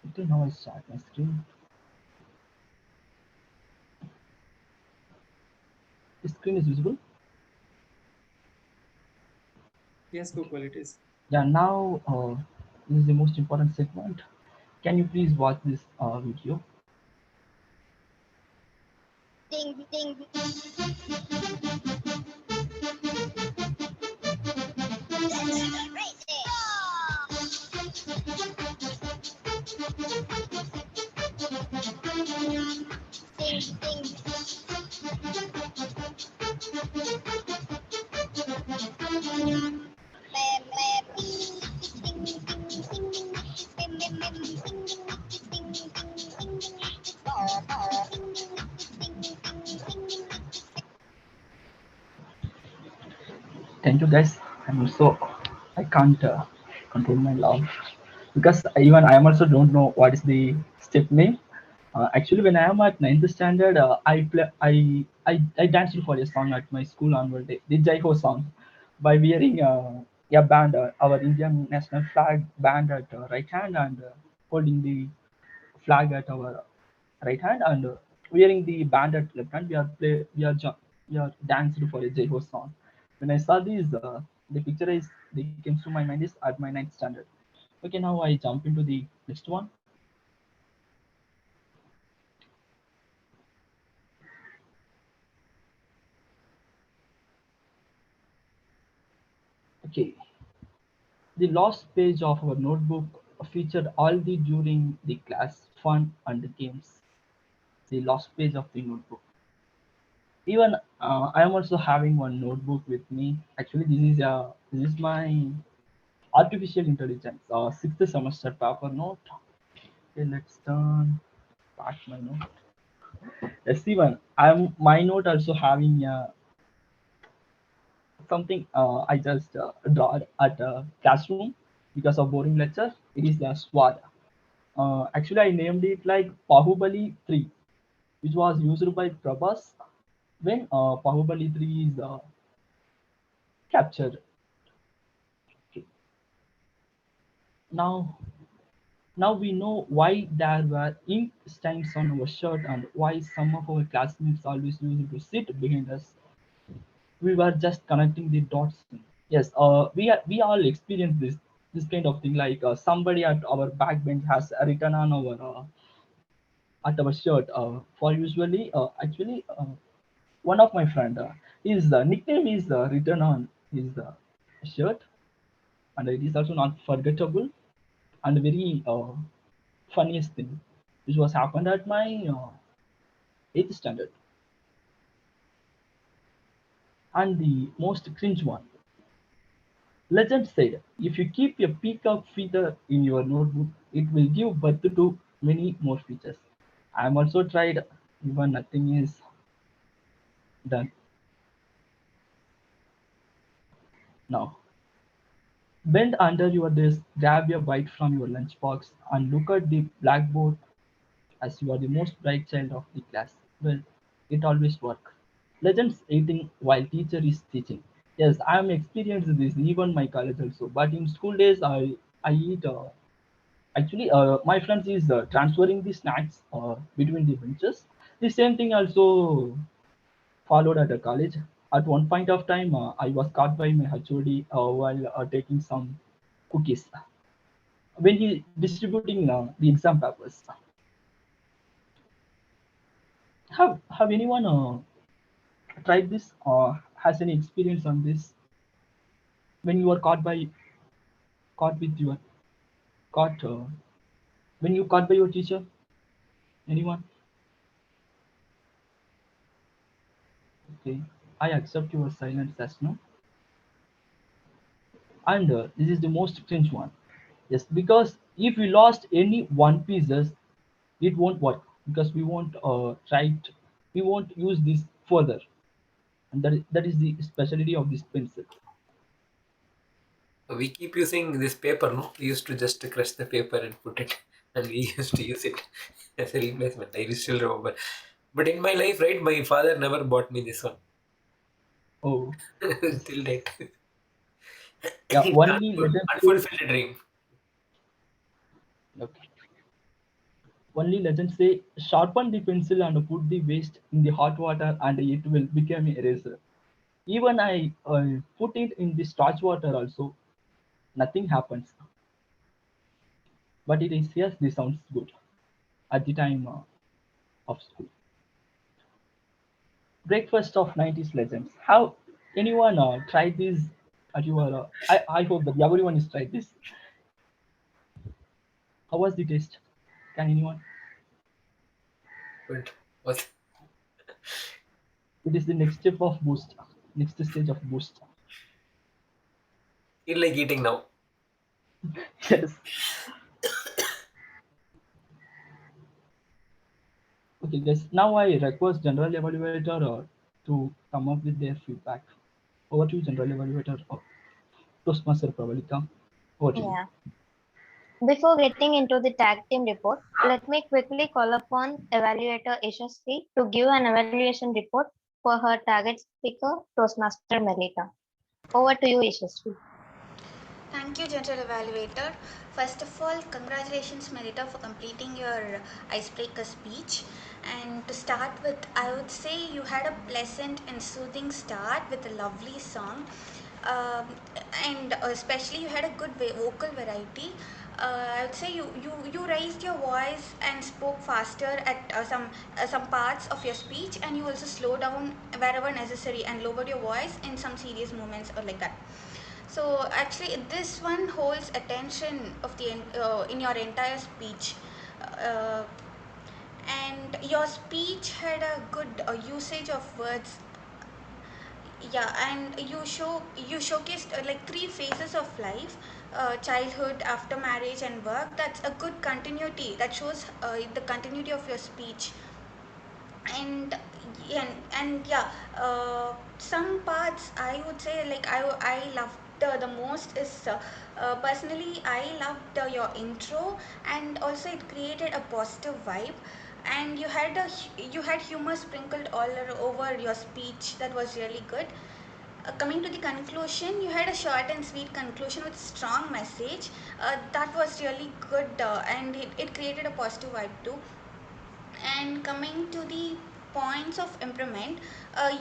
Okay, now I start my screen. The screen is visible. Yes, Gokul, it is. Yeah, now this is the most important segment. Can you please watch this video? Ding, ding. Thank you, guys. I'm also I can't control my laugh because even I am also don't know what is the step name. Actually, when I am at ninth standard, I danced for a song at my school annual day, the Jai Ho song, by wearing a band, our Indian national flag band at right hand and holding the flag at our right hand and wearing the band at left hand. We are danced for a Jai Ho song. When I saw this, the picture is they came to my mind is at my ninth standard. Okay, now I jump into the next one. Okay, the last page of our notebook featured all the during the class fun and the games. The last page of the notebook. Even I am also having one notebook with me. Actually, this is my artificial intelligence sixth semester paper note. Okay, let's turn back my note. Yes, even I'm my note also having something I just draw at a classroom because of boring lecture. It is a SWAT. Actually, I named it like Bahubali 3, which was used by Prabhas when Bahubali 3 is captured. Okay. Now, now we know why there were ink stains on our shirt and why some of our classmates always used to sit behind us. We were just connecting the dots. Yes, we all experience this kind of thing. Like somebody at our backbench has written on our at our shirt. For usually, actually, one of my friend, his nickname is written on his shirt, and it is also not forgettable and very funniest thing, which was happened at my eighth standard. And the most cringe one. Legend said, if you keep a peacock feather in your notebook, it will give birth to many more features. I am also tried, even nothing is done now. Bend under your desk, grab a bite from your lunchbox, and look at the blackboard as you are the most bright child of the class. Well, it always works. Legends eating while teacher is teaching. Yes, I am experienced this even my college also. But in school days, I eat. Actually, my friends is transferring the snacks between the benches. The same thing also followed at a college. At one point of time, I was caught by my HOD while taking some cookies when he distributing the exam papers. Have anyone tried this or has any experience on this when you are caught with your caught when you caught by your teacher? Anyone? Okay, I accept your silence as no. And this is the most cringe one. Yes, because if we lost any one pieces, it won't work because we won't we won't use this further, and that is the specialty of this pencil. We keep using this paper, no? We used to just crush the paper and put it, and we used to use it as a replacement. I still remember. But in my life, right, my father never bought me this one. Oh, yes. Till date. Yeah, It's an only legends say, unfulfilled dream. okay. Only legends say sharpen the pencil and put the waste in the hot water and it will become an eraser. Even I put it in the starch water also, nothing happens. But it is yes, this sounds good at the time of school. Breakfast of 90s legends. How anyone tried this at your? I hope that everyone has tried this. How was the taste? Can anyone? But what? It is the next step of boost. Next stage of boost. Feel like eating now. Yes. Okay, guys. Now I request general evaluator to come up with their feedback. Over to you, general evaluator. Toastmaster Pravalika. Over to you. Yeah. Before getting into the tag team report, let me quickly call upon evaluator Yashasvi to give an evaluation report for her target speaker, Toastmaster Melita. Over to you, Yashasvi. Thank you, General Evaluator. First of all, congratulations, Merita, for completing your icebreaker speech. And to start with, I would say you had a pleasant and soothing start with a lovely song. Um, and especially you had a good vocal variety. I would say you raised your voice and spoke faster at some parts of your speech, and you also slowed down wherever necessary and lowered your voice in some serious moments or like that. So actually, this one holds attention of the in your entire speech, uh, and your speech had a good usage of words. Yeah, and you showcased like three phases of life: childhood, after marriage, and work. That's a good continuity. That shows the continuity of your speech. and and yeah, some parts I would say like I loved the most is personally I loved your intro, and also it created a positive vibe, and you had humor sprinkled all over your speech. That was really good. Coming to the conclusion, you had a short and sweet conclusion with strong message. That was really good, and it created a positive vibe too. And coming to the points of improvement,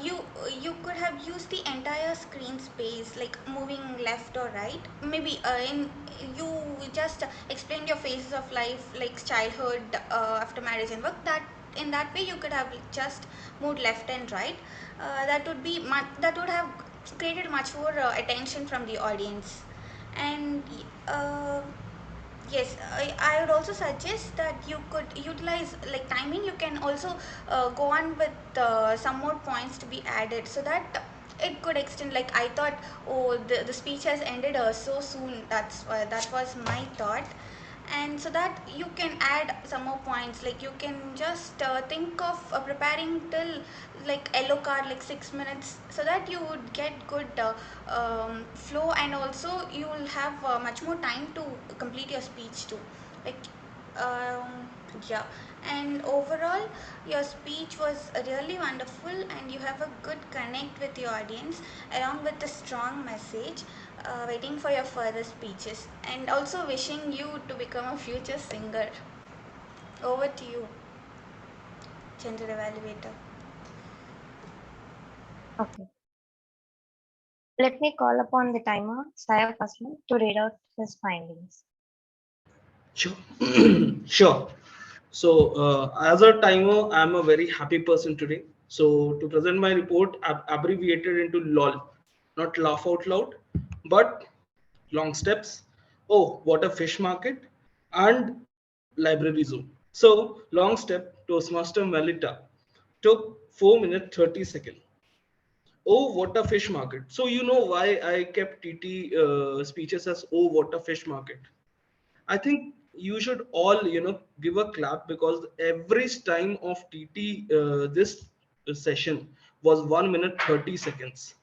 you could have used the entire screen space, like moving left or right. Maybe in you just explained your phases of life, like childhood, after marriage and work. That in that way you could have just moved left and right. That would have created much more attention from the audience. And uh, yes, I would also suggest that you could utilize like timing. You can also go on with some more points to be added, so that it could extend. Like I thought, oh, the speech has ended so soon. That was my thought. and so that you can add some more points, like you can just think of preparing till like yellow card like 6 minutes, so that you would get good flow, and also you will have much more time to complete your speech too, like yeah. And overall your speech was really wonderful, and you have a good connect with your audience along with a strong message, waiting for your further speeches, and also wishing you to become a future singer. Over to you, general evaluator. Okay. Let me call upon the timer, Saya Fasman, to read out his findings. Sure. Sure. So, as a timer, I'm a very happy person today. So, to present my report, I've abbreviated into LOL, not laugh out loud, but long steps. Oh, what a fish market, and library zoo. So, long step, Toastmaster Melita took 4 minutes 30 seconds. Oh, what a fish market. So, you know why I kept TT speeches as oh, what a fish market. I think you should all, give a clap, because every time of TT this session was 1 minute 30 seconds.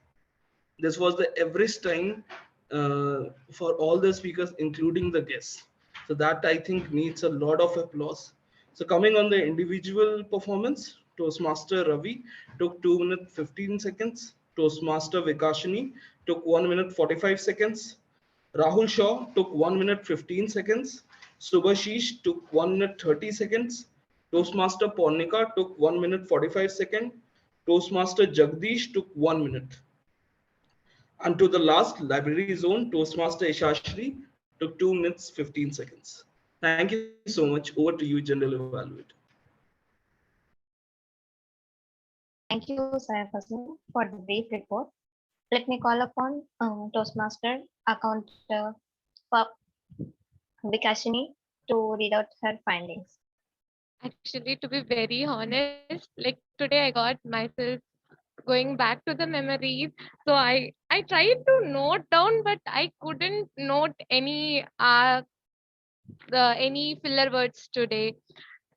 This was the average time for all the speakers, including the guests. So that I think needs a lot of applause. So coming on the individual performance, Toastmaster Ravi took 2 minutes 15 seconds. Toastmaster Vikashini took 1 minute 45 seconds. Rahul Shaw took 1 minute 15 seconds. Subhashish took 1 minute 30 seconds. Toastmaster Pornika took 1 minute 45 seconds. Toastmaster Jagdish took 1 minute. And to the last, library zone, Toastmaster Ishashri took 2 minutes 15 seconds. Thank you so much. Over to you, General Evaluator. Thank you, Saya Fasman, for the brief report. Let me call upon Toastmaster account for Vikashini to read out her findings. Actually, to be very honest, like today I got myself going back to the memories. So I tried to note down, but I couldn't note any filler words today.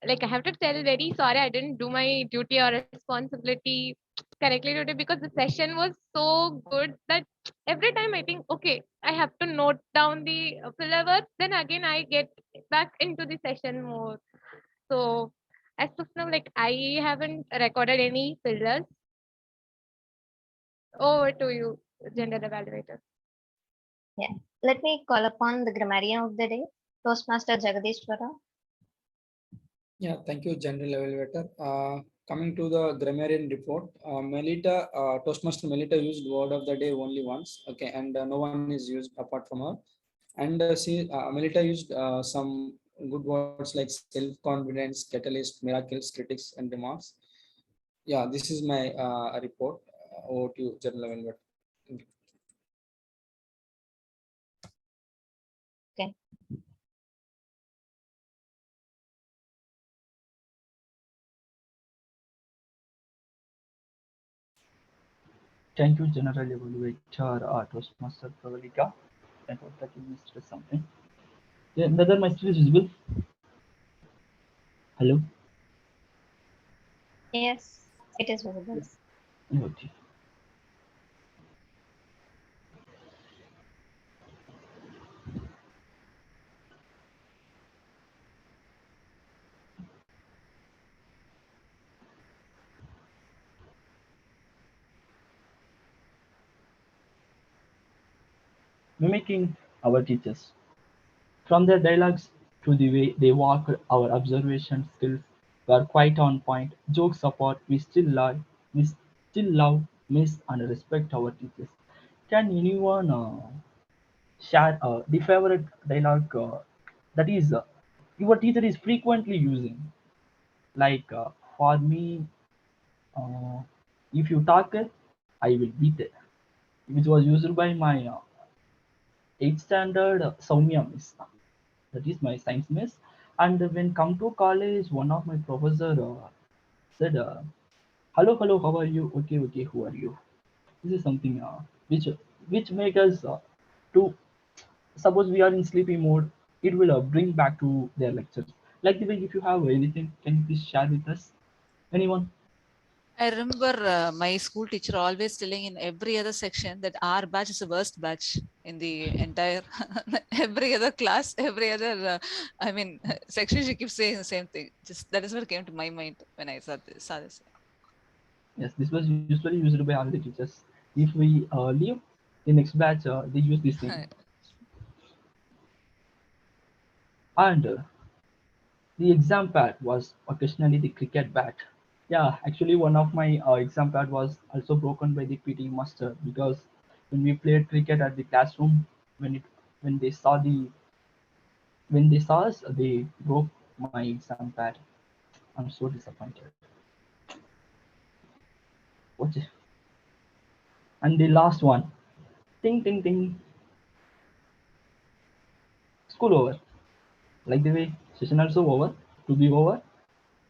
Like I have to tell very sorry, I didn't do my duty or responsibility correctly today, because the session was so good that every time I think, okay, I have to note down the filler words, then again I get back into the session more. So as of now, like I haven't recorded any fillers. Over to you, gender evaluator. Yeah. Let me call upon the grammarian of the day, Toastmaster Jagadishwara. Yeah, thank you, General Evaluator. Coming to the grammarian report, Toastmaster Melita used word of the day only once, okay, and no one is used apart from her. And Melita used some good words like self-confidence, catalyst, miracles, critics, and remarks. Yeah, this is my report. Over to you, General Evaluator. Thank you. Okay. Thank you, General Evaluator, Toastmaster Pravalika. I thought that you missed something. Yeah, whether my screen is visible? Hello? Yes, it is visible. Okay. Mimicking our teachers. From their dialogues to the way they walk, our observation skills were quite on point. Jokes apart, we still love, miss, and respect our teachers. Can anyone share the favorite dialogue that is your teacher is frequently using? Like for me, uh, if you talk, I will beat it, which was used by my 8th standard Soumya miss. That is my science miss. And when come to college, one of my professor said, "Hello, hello, how are you? Okay, okay, who are you?" This is something which make us to suppose we are in sleepy mode. it will bring back to their lectures. Like the way, if you have anything, can you please share with us? Anyone? I remember my school teacher always telling in every other section that our batch is the worst batch in the entire every other class, every other section. She keeps saying the same thing. Just that is what came to my mind when I saw this. Yes, this was usually used by all the teachers. If we leave the next batch, they use this thing. And the exam pad was occasionally the cricket bat. Yeah, actually, one of my exam pad was also broken by the PT master because when we played cricket at the classroom, when it when they saw the when they saw us, they broke my exam pad. I'm so disappointed. What? And the last one, ting ting ting, school over. Like the way session also over, to be over.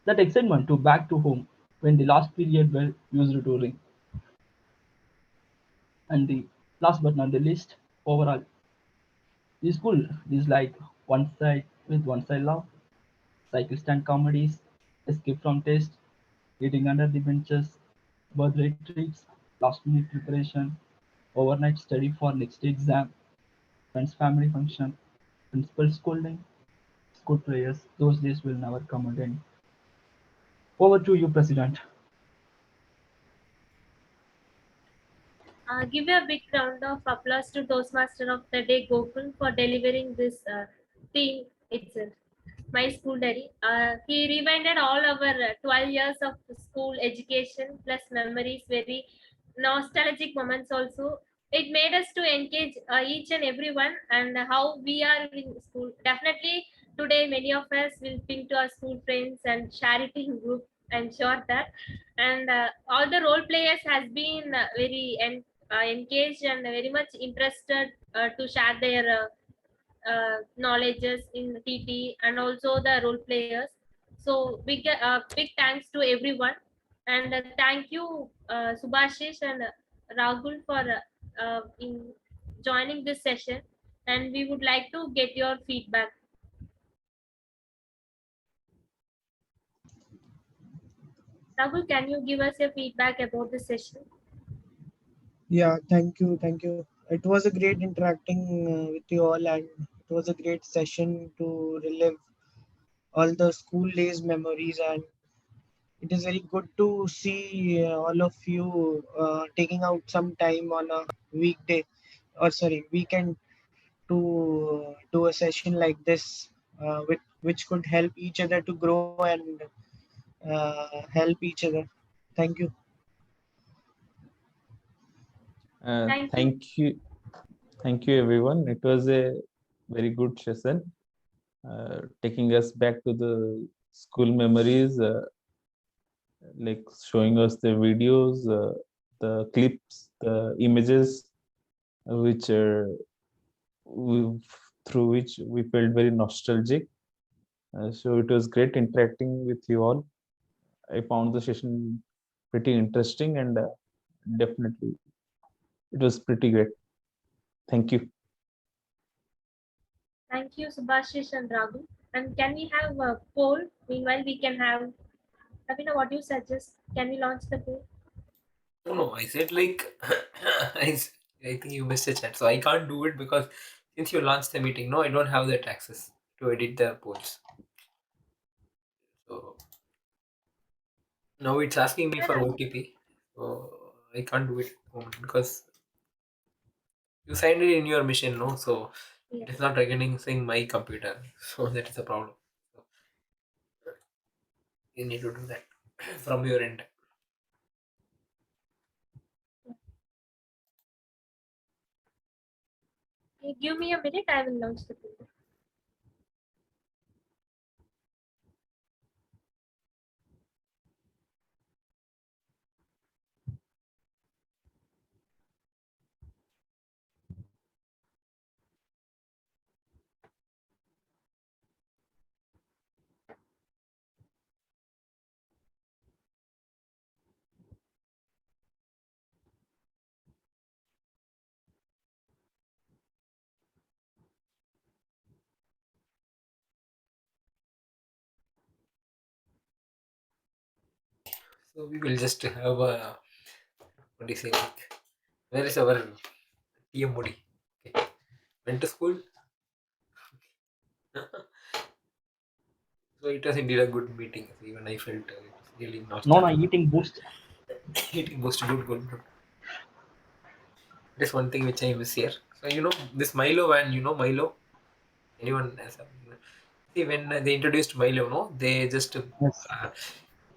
That excitement to back to home when the last period bell used to ring. And the last but not the least, overall, the school is like one side with one side love, cycle stand comedies, escape from test, eating under the benches, birthday treats, last minute preparation, overnight study for next exam, friends family function, principal scolding, school prayers. Those days will never come again. Over to you, President. Give a big round of applause to Toastmaster of the Day, Gokul, for delivering this theme itself. My school diary. He rewinded all our 12 years of school education plus memories, very nostalgic moments also. It made us to engage each and everyone and how we are in school. Definitely today many of us will ping to our school friends and share it in group. I'm sure that. And all the role players has been engaged and very much interested to share their knowledges in TT and also the role players. So big thanks to everyone, and thank you Subhashish and Rahul for in joining this session. And we would like to get your feedback. Rahul, can you give us your feedback about the session? Yeah, thank you. It was a great interacting with you all, and it was a great session to relive all the school days memories. And it is very good to see all of you taking out some time on a weekday, or sorry, weekend, to do a session like this, which could help each other to grow and help each other. Thank you. Thank you. Thank you, everyone. It was a very good session, taking us back to the school memories, like showing us the videos, the clips, the images, which through which we felt very nostalgic. So it was great interacting with you all. I found the session pretty interesting, and definitely it was pretty great. Thank you. Thank you, Subhashish and Raghu. And can we have a poll? Meanwhile, we can have. Ravina, what do you suggest? Can we launch the poll? No, I said like I think you missed a chat, so I can't do it because since you launched the meeting, no, I don't have that access to edit the polls. So now it's asking me for OTP, so I can't do it at the moment because you signed it in your machine, no, so it is not recognizing my computer, so that is the problem. So you need to do that from your end. Okay, give me a minute, I will launch the poll. So we will just have a, what do you say, like, where is our TM Modi? Okay. Went to school. So it was indeed a good meeting. Even I felt it was really No, nostalgic. eating boost. Eating boost, good. That is one thing which I miss here. So this Milo van, Milo. Anyone has a, see when they introduced Milo, no, they just Yes.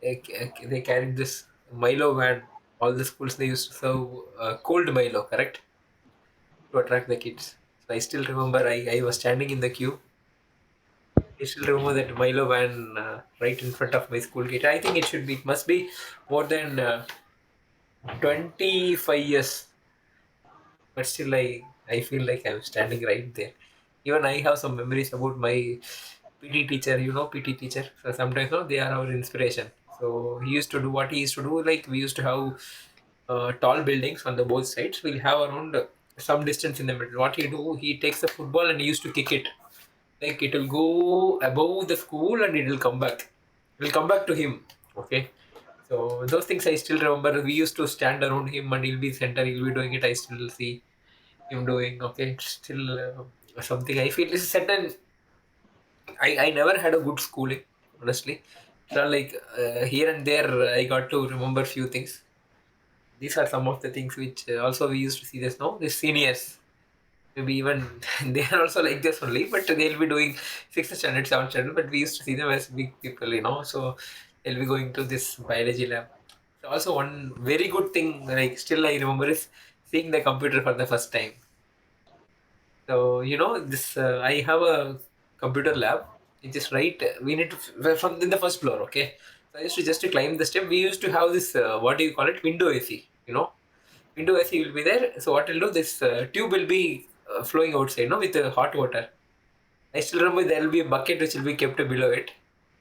they carried this Milo van. All the schools they used to serve cold Milo, correct, to attract the kids. So I still remember I was standing in the queue. I still remember that Milo van right in front of my school gate. I think it must be more than 25 years, but still I feel like I'm standing right there. Even I have some memories about my PT teacher. PT teacher. So sometimes they are our inspiration. So he used to do what he used to do. Like we used to have tall buildings on the both sides. We'll have around some distance in the middle. What he do? He takes the football and he used to kick it. Like it will go above the school and it will come back. It will come back to him. Okay. So those things I still remember. We used to stand around him and he'll be center. He'll be doing it. I still see him doing. Okay. It's still something I feel is certain. I never had a good schooling, honestly. So like here and there, I got to remember few things. These are some of the things which also we used to see this. No, the seniors, maybe even they are also like this only, but they'll be doing 6th standard, 7th standard. But we used to see them as big people. So they'll be going to this biology lab. So also one very good thing, like still I remember, is seeing the computer for the first time. So this I have a computer lab. It is right. We need to from in the first floor. Okay. So I used to just to climb the step. We used to have this what do you call it? Window AC. Window AC will be there. So what will do? This tube will be flowing outside. No, with hot water. I still remember there will be a bucket which will be kept below it.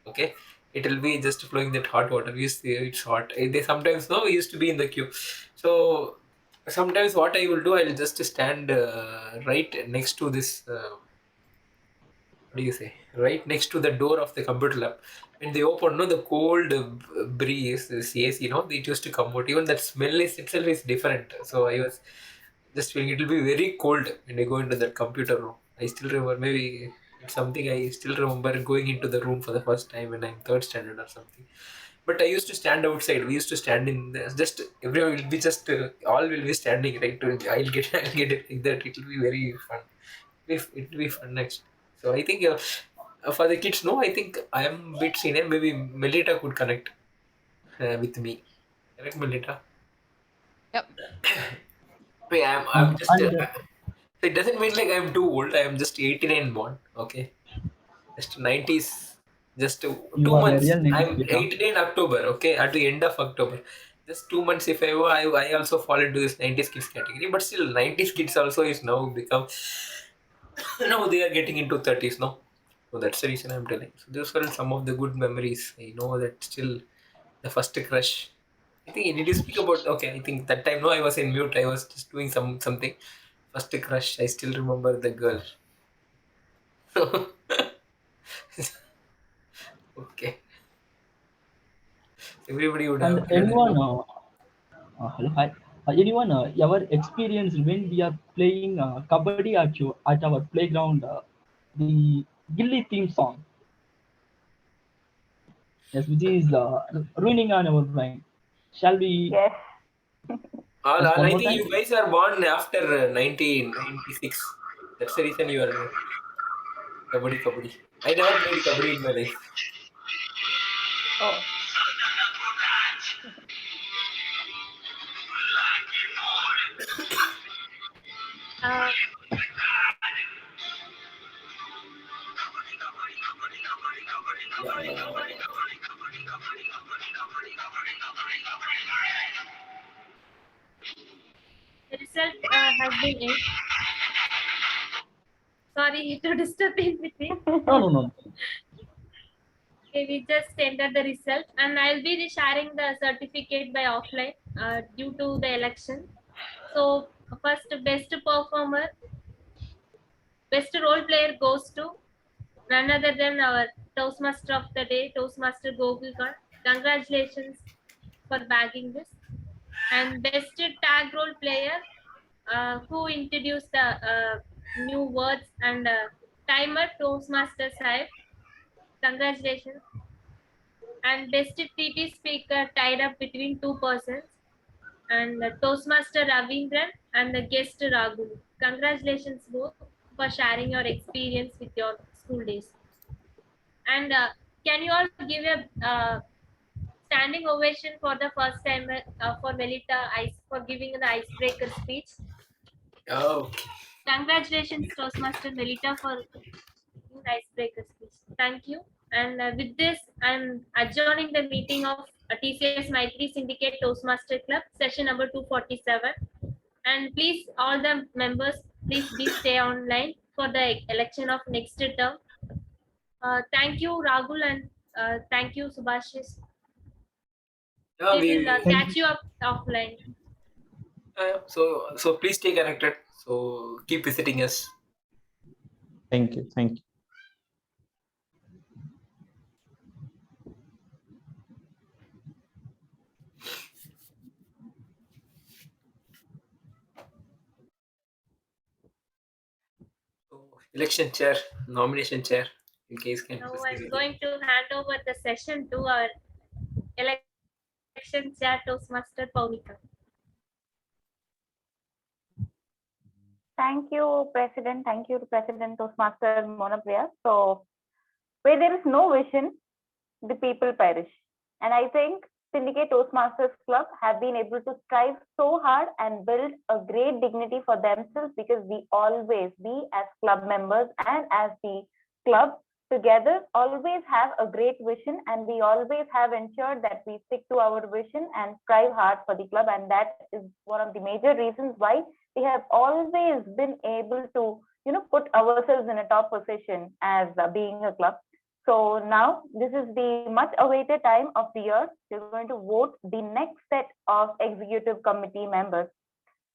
Okay. It will be just flowing that hot water. It's hot. They sometimes we used to be in the queue. So sometimes what I will do, I will just stand right next to this. What do you say? Right next to the door of the computer lab. When they open, the cold breeze, this AC, it used to come out. Even that smell itself is different. So I was just feeling it will be very cold when I go into that computer room. I still remember, maybe it's something I still remember going into the room for the first time when I'm third standard or something. But I used to stand outside. We used to stand in just everyone will be just all will be standing right. I'll get it like that. It will be very fun. It will be fun next. So I think for the kids, no, I think I am a bit senior. Maybe Melita could connect with me. Correct, Melita? Yep. Wait, I'm just. And It doesn't mean like I'm too old. I am just 89 born. Okay, just 90s. Just you two are a months. real native I'm speaker. 89 October. Okay, at the end of October. Just 2 months. If I also fall into this 90s kids category. But still, 90s kids also is now become. No, they are getting into 30s now. So that's the reason I'm telling. So those were some of the good memories. I know that still the first crush. I think did you speak about? Okay, I think that time no, I was in mute. I was just doing something. First crush. I still remember the girl. Okay, everybody would And have had that. anyone, No? hello, hi. Anyone ever experienced when we are playing kabaddi at our playground, the Gilly theme song, yes, which is ruining on our brain. Shall we Yes. All, ask all, one I more think time? you guys are born after 1996. That's the reason you are kabaddi kabaddi. I never played kabaddi in my life. Oh. Uh, Yeah. the result has been in. Sorry to disturb in between. No. Okay, we just entered the result, and I'll be sharing the certificate by offline due to the election. So first, best performer, best role player goes to none other than our Toastmaster of the day, Toastmaster Gokulkanth. Congratulations, for bagging this. And best tag role player, who introduced the new words and timer, Toastmaster Sahib. Congratulations. And best TT speaker tied up between two persons, and Toastmaster Ravindran and the guest Raghu. Congratulations both for sharing your experience with your school days. And can you all give a standing ovation for the first time for Melita for giving the icebreaker speech? Oh, Congratulations, Toastmaster Melita, for giving the icebreaker speech. Thank you. And with this, I'm adjourning the meeting of TCS Maitri Syndicate Toastmaster Club, session number 247. And please, all the members, please be stay online for the election of next term. Thank you, Rahul, and thank you, Subhashis. yeah, We will we catch you up offline. so please stay connected. So keep visiting us. Thank you. Thank you. Election chair, nomination chair, in case can Now proceed I'm with going to hand over the session to our election chair, Toastmaster Paulika. Thank you, President. Thank you, President Toastmaster Monopriya. So, where there is no vision, the people perish. And I think Syndicate Toastmasters Club have been able to strive so hard and build a great dignity for themselves, because we as club members and as the club together, always have a great vision, and we always have ensured that we stick to our vision and strive hard for the club. And that is one of the major reasons why we have always been able to, put ourselves in a top position as being a club. So now this is the much awaited time of the year. We're going to vote the next set of executive committee members.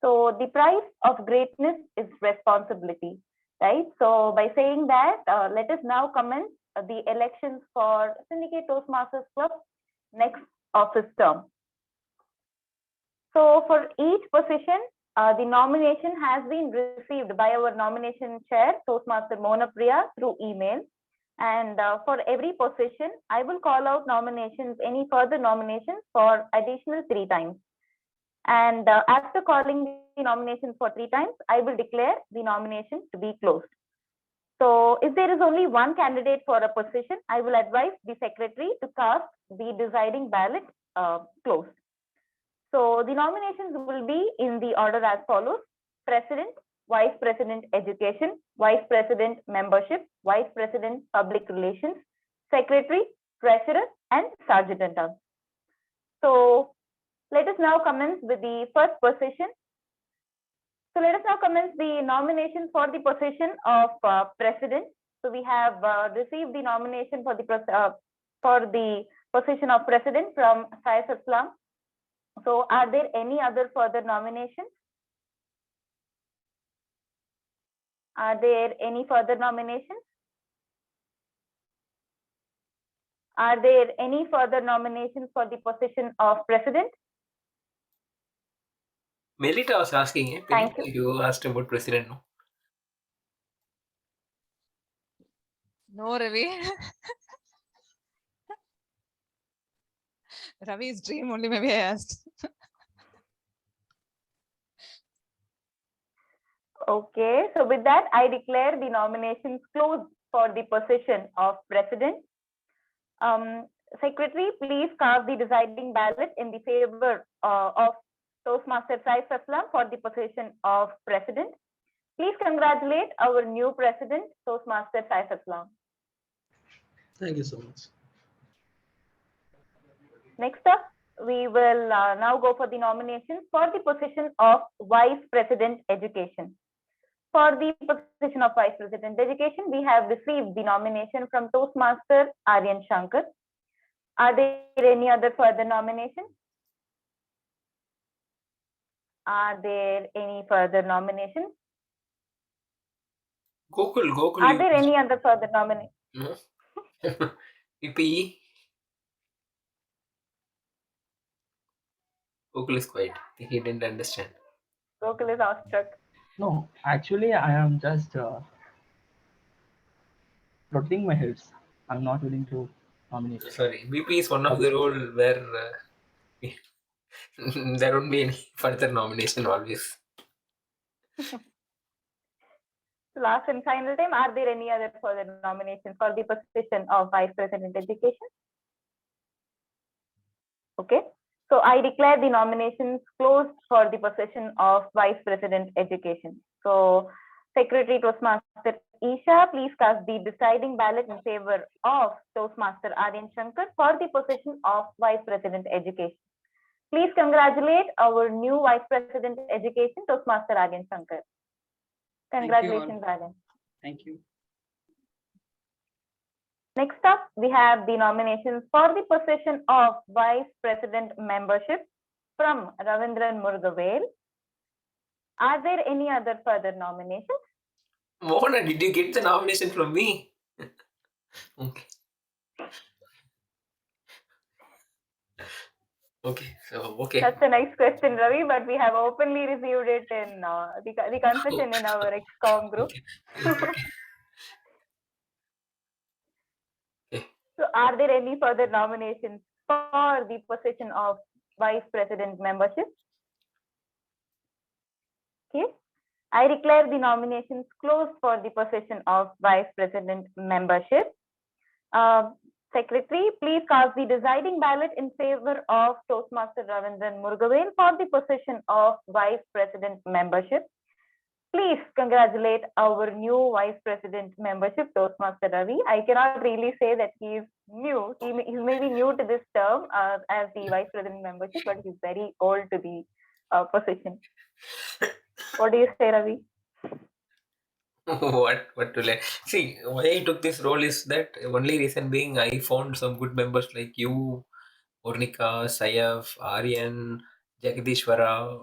So the price of greatness is responsibility, right? So by saying that, let us now commence the elections for Syndicate Toastmasters Club next office term. So for each position, the nomination has been received by our nomination chair, Toastmaster Mona Priya, through email. And for every position, I will call out nominations, any further nominations for additional 3 times. And after calling the nominations for 3 times, I will declare the nomination to be closed. So if there is only one candidate for a position, I will advise the secretary to cast the deciding ballot closed. So the nominations will be in the order as follows: President, Vice President Education, Vice President Membership, Vice President Public Relations, Secretary, Treasurer, and Sergeant at Arms. So let us now commence with the first position. So let us now commence the nomination for the position of President. So we have received the nomination for the position of President from Saif Islam. So are there any other further nominations? Are there any further nominations? Are there any further nominations for the position of President? Melita was asking, Thank Melita, you asked about president, no? No, Ravi. Ravi's dream only, maybe I asked. Okay, so with that, I declare the nominations closed for the position of President. Secretary, please cast the deciding ballot in the favor of Toastmaster Saif Aslam for the position of President. Please congratulate our new President, Toastmaster Saif Aslam. Thank you so much. Next up, we will now go for the nominations for the position of Vice President Education. For the position of Vice President Education, we have received the nomination from Toastmaster Aryan Shankar. Are there any other further nominations? Are there any further nominations? Gokul. Are there any other further nominations? No. PPE. Gokul is quiet. I think he didn't understand. Gokul is awestruck. No, actually, I am just nodding my heads. I'm not willing to nominate. Sorry, VP is one of the role where there won't be any further nomination always. Last and final time, are there any other further nominations for the position of Vice President Education? Okay. So I declare the nominations closed for the position of Vice President Education. So Secretary Toastmaster Isha, please cast the deciding ballot in favor of Toastmaster Aryan Shankar for the position of Vice President Education. Please congratulate our new Vice President Education, Toastmaster Aryan Shankar. Congratulations, Aryan. Thank you. Next up, we have the nominations for the position of Vice President membership from Ravindran Murugavel. Are there any other further nominations? Mohana, did you get the nomination from me? Okay. Okay, so okay. That's a nice question, Ravi, but we have openly received it in the confession in our XCOM group. So are there any further nominations for the position of Vice President membership? Okay. I declare the nominations closed for the position of Vice President membership. Secretary, please cast the deciding ballot in favor of Toastmaster Ravindran Murugavel for the position of Vice President membership. Please congratulate our new Vice President membership, Toastmaster Ravi. I cannot really say that he is new. He may be new to this term as the Vice President membership, but he's very old to the position. What do you say, Ravi? What to let? See, why I took this role is that only reason being I found some good members like you, Urnika, Sayaf, Aryan, Jagadishwara,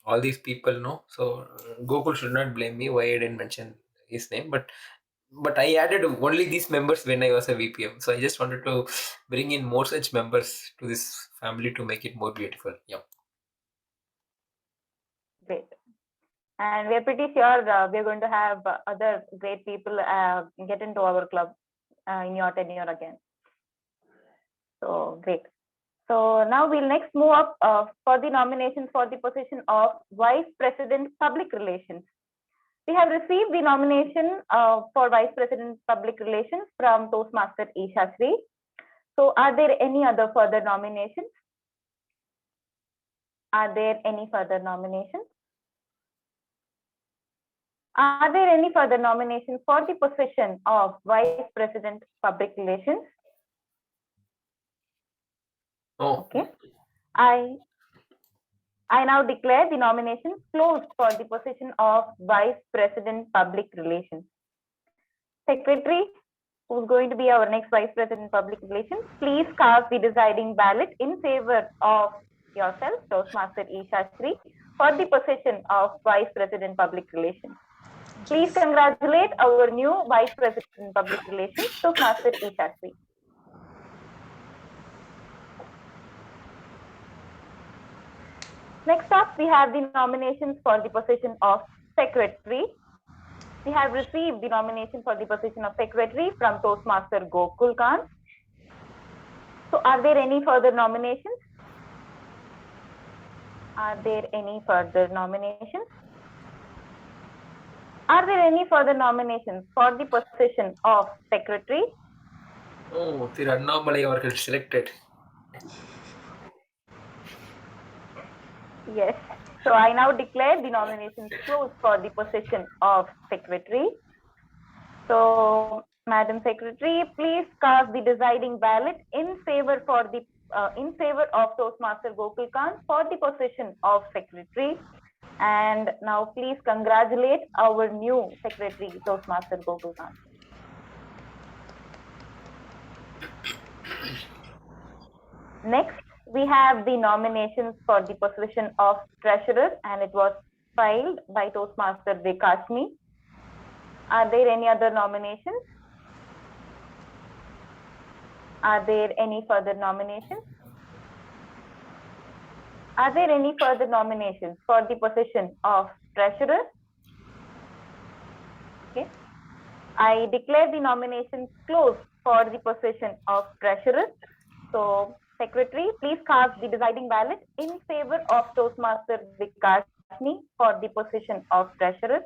all these people, no? So Gokul should not blame me why I didn't mention his name, but I added only these members when I was a VPM. So I just wanted to bring in more such members to this family to make it more beautiful. Yeah. Great. And we're pretty sure we're going to have other great people get into our club in your tenure again. So great. So now we'll next move up for the nominations for the position of Vice President Public Relations. We have received the nomination for Vice President Public Relations from Toastmaster Isha Sri. So are there any other further nominations? Are there any further nominations? Are there any further nominations for the position of Vice President Public Relations? Oh. Okay. I now declare the nominations closed for the position of Vice President Public Relations. Secretary, who's going to be our next Vice President Public Relations, please cast the deciding ballot in favor of yourself, Toastmaster Isha Sri, for the position of Vice President Public Relations. Please congratulate our new Vice President Public Relations, Toastmaster Isha Sri. Next up, we have the nominations for the position of Secretary. We have received the nomination for the position of Secretary from Toastmaster Gokulkanth. So are there any further nominations? Are there any further nominations? Are there any further nominations for the position of Secretary? Oh, Tirunnamalai avargal selected. Yes. So I now declare the nominations closed for the position of Secretary. So, Madam Secretary, please cast the deciding ballot in favor of Toastmaster Gokulkanth for the position of Secretary. And now please congratulate our new Secretary, Toastmaster Gokulkanth. Next, we have the nominations for the position of Treasurer, and it was filed by Toastmaster Vikashni. Are there any other nominations? Are there any further nominations? Are there any further nominations for the position of treasurer? Okay. I declare the nominations closed for the position of treasurer. So, secretary, please cast the deciding ballot in favor of Toastmaster Vikashni for the position of treasurer.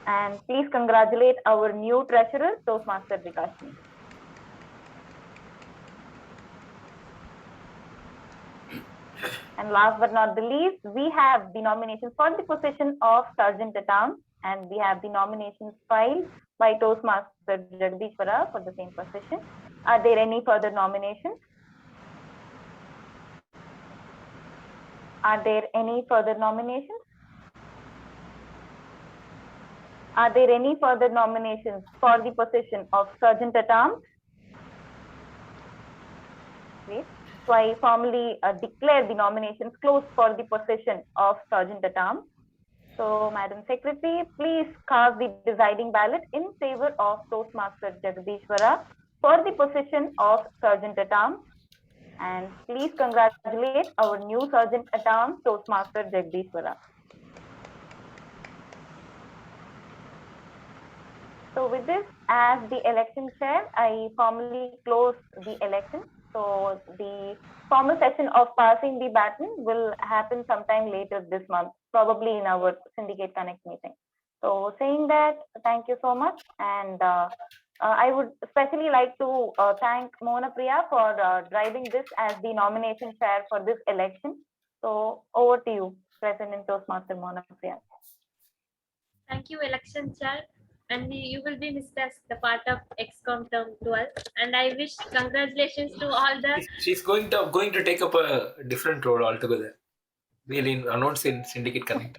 And please congratulate our new treasurer, Toastmaster Vikashni. And last but not the least, we have the nominations for the position of Sergeant at Arms, and we have the nominations filed by Toastmaster Jagdishwara for the same position. Are there any further nominations? Are there any further nominations? Are there any further nominations for the position of Sergeant at Arms? Great. So I formally declare the nominations closed for the position of Sergeant at Arms. So, Madam Secretary, please cast the deciding ballot in favor of Toastmaster Jagdishwara for the position of Sergeant at Arms. And please congratulate our new Sergeant at Arms, Toastmaster Jagdishwara. So, with this, as the election chair, I formally close the election. So, the formal session of passing the baton will happen sometime later this month, probably in our Syndicate Connect meeting. So, saying that, thank you so much. And I would especially like to thank Mona Priya for driving this as the nomination chair for this election. So, over to you, President Toastmaster Mona Priya. Thank you, election chair. And you will be missed as the part of XCOM term 12. And I wish congratulations to all the. She's going to take up a different role altogether. We'll announce in Syndicate Connect.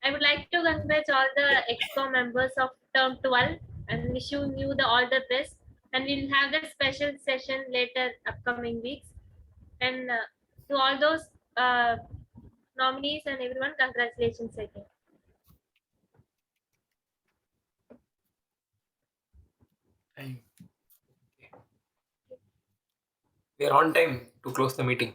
I would like to congratulate all the XCOM members of term 12 and wish you all the best. And we'll have the special session later upcoming weeks. And to all those nominees and everyone, congratulations again. We are on time to close the meeting.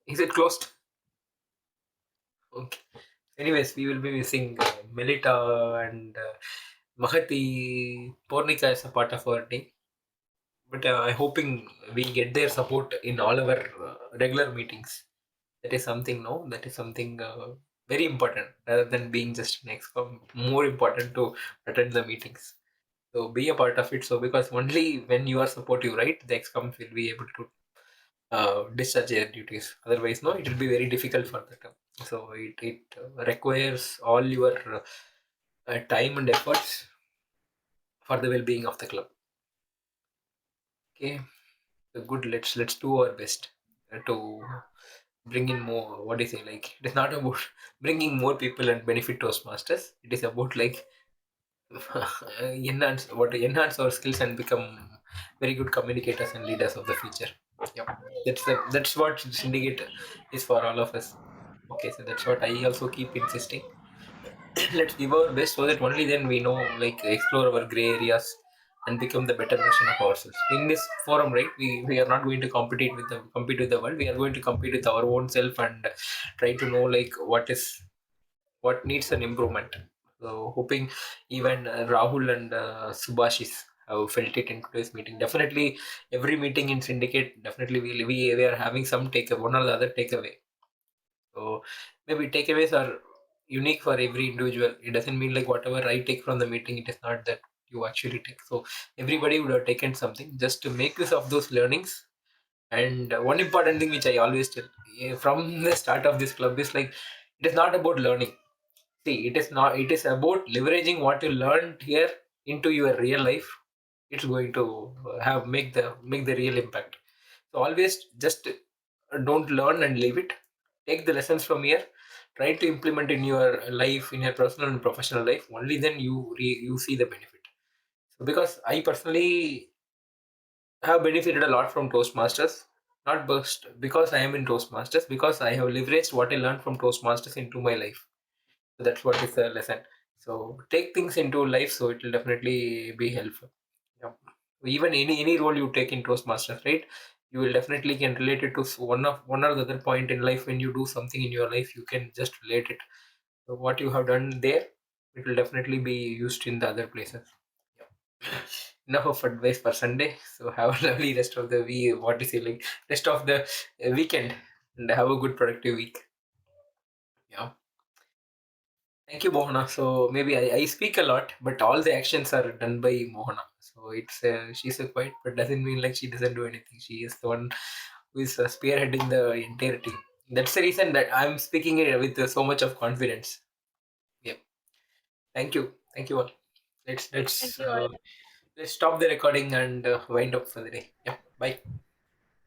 Is it closed? Okay. Anyways, we will be missing Melita and Mahati, Pornika as a part of our team. But I'm hoping we get their support in all our regular meetings. That is something, that is something very important rather than being just an XCOM. More important to attend the meetings. So be a part of it. So because only when you are supportive, right, the XCOMs will be able to discharge their duties. Otherwise, it will be very difficult for them. So it requires all your time and efforts for the well-being of the club. Okay, so good. Let's do our best to bring in more. What do you say? Like, it is not about bringing more people and benefit Toastmasters. It is about like enhance our skills and become very good communicators and leaders of the future. Yep, that's what Syndicate is for all of us. Okay, so that's what I also keep insisting. Let's give our best so that only then we know, like, explore our gray areas and become the better version of ourselves. In this forum, right, we are not going to compete with the world. We are going to compete with our own self and try to know like what needs an improvement. So hoping even Rahul and Subhashis have felt it in today's meeting. Definitely, every meeting in Syndicate, definitely we are having some takeaway, one or the other takeaway. So maybe takeaways are unique for every individual. It doesn't mean like whatever I take from the meeting, it is not that you actually take. So everybody would have taken something just to make use of those learnings. And one important thing which I always tell from the start of this club is like, it is not about learning. See, it is not. It is about leveraging what you learned here into your real life. It's going to make the real impact. So always just don't learn and leave it. Take the lessons from here. Try to implement in your life, in your personal and professional life. Only then you see the benefit. So because I personally have benefited a lot from Toastmasters. Not just because I am in Toastmasters, because I have leveraged what I learned from Toastmasters into my life. So that's what is the lesson. So take things into life, so it will definitely be helpful. Yeah. Even any role you take in Toastmasters, right? You will definitely can relate it to one or the other point in life. When you do something in your life, you can just relate it. So what you have done there, it will definitely be used in the other places. Yeah. Enough of advice for Sunday. So have a lovely rest of the week. What is it like? Rest of the weekend, and have a good productive week. Yeah. Thank you, Mohana. So maybe I speak a lot, but all the actions are done by Mohana. So it's she's a quiet, but doesn't mean like she doesn't do anything. She is the one who is spearheading the entire team. That's the reason that I'm speaking it with so much of confidence. Yeah. Thank you all. Let's Thank let's you all. uh, let's stop the recording and wind up for the day. Yeah. Bye.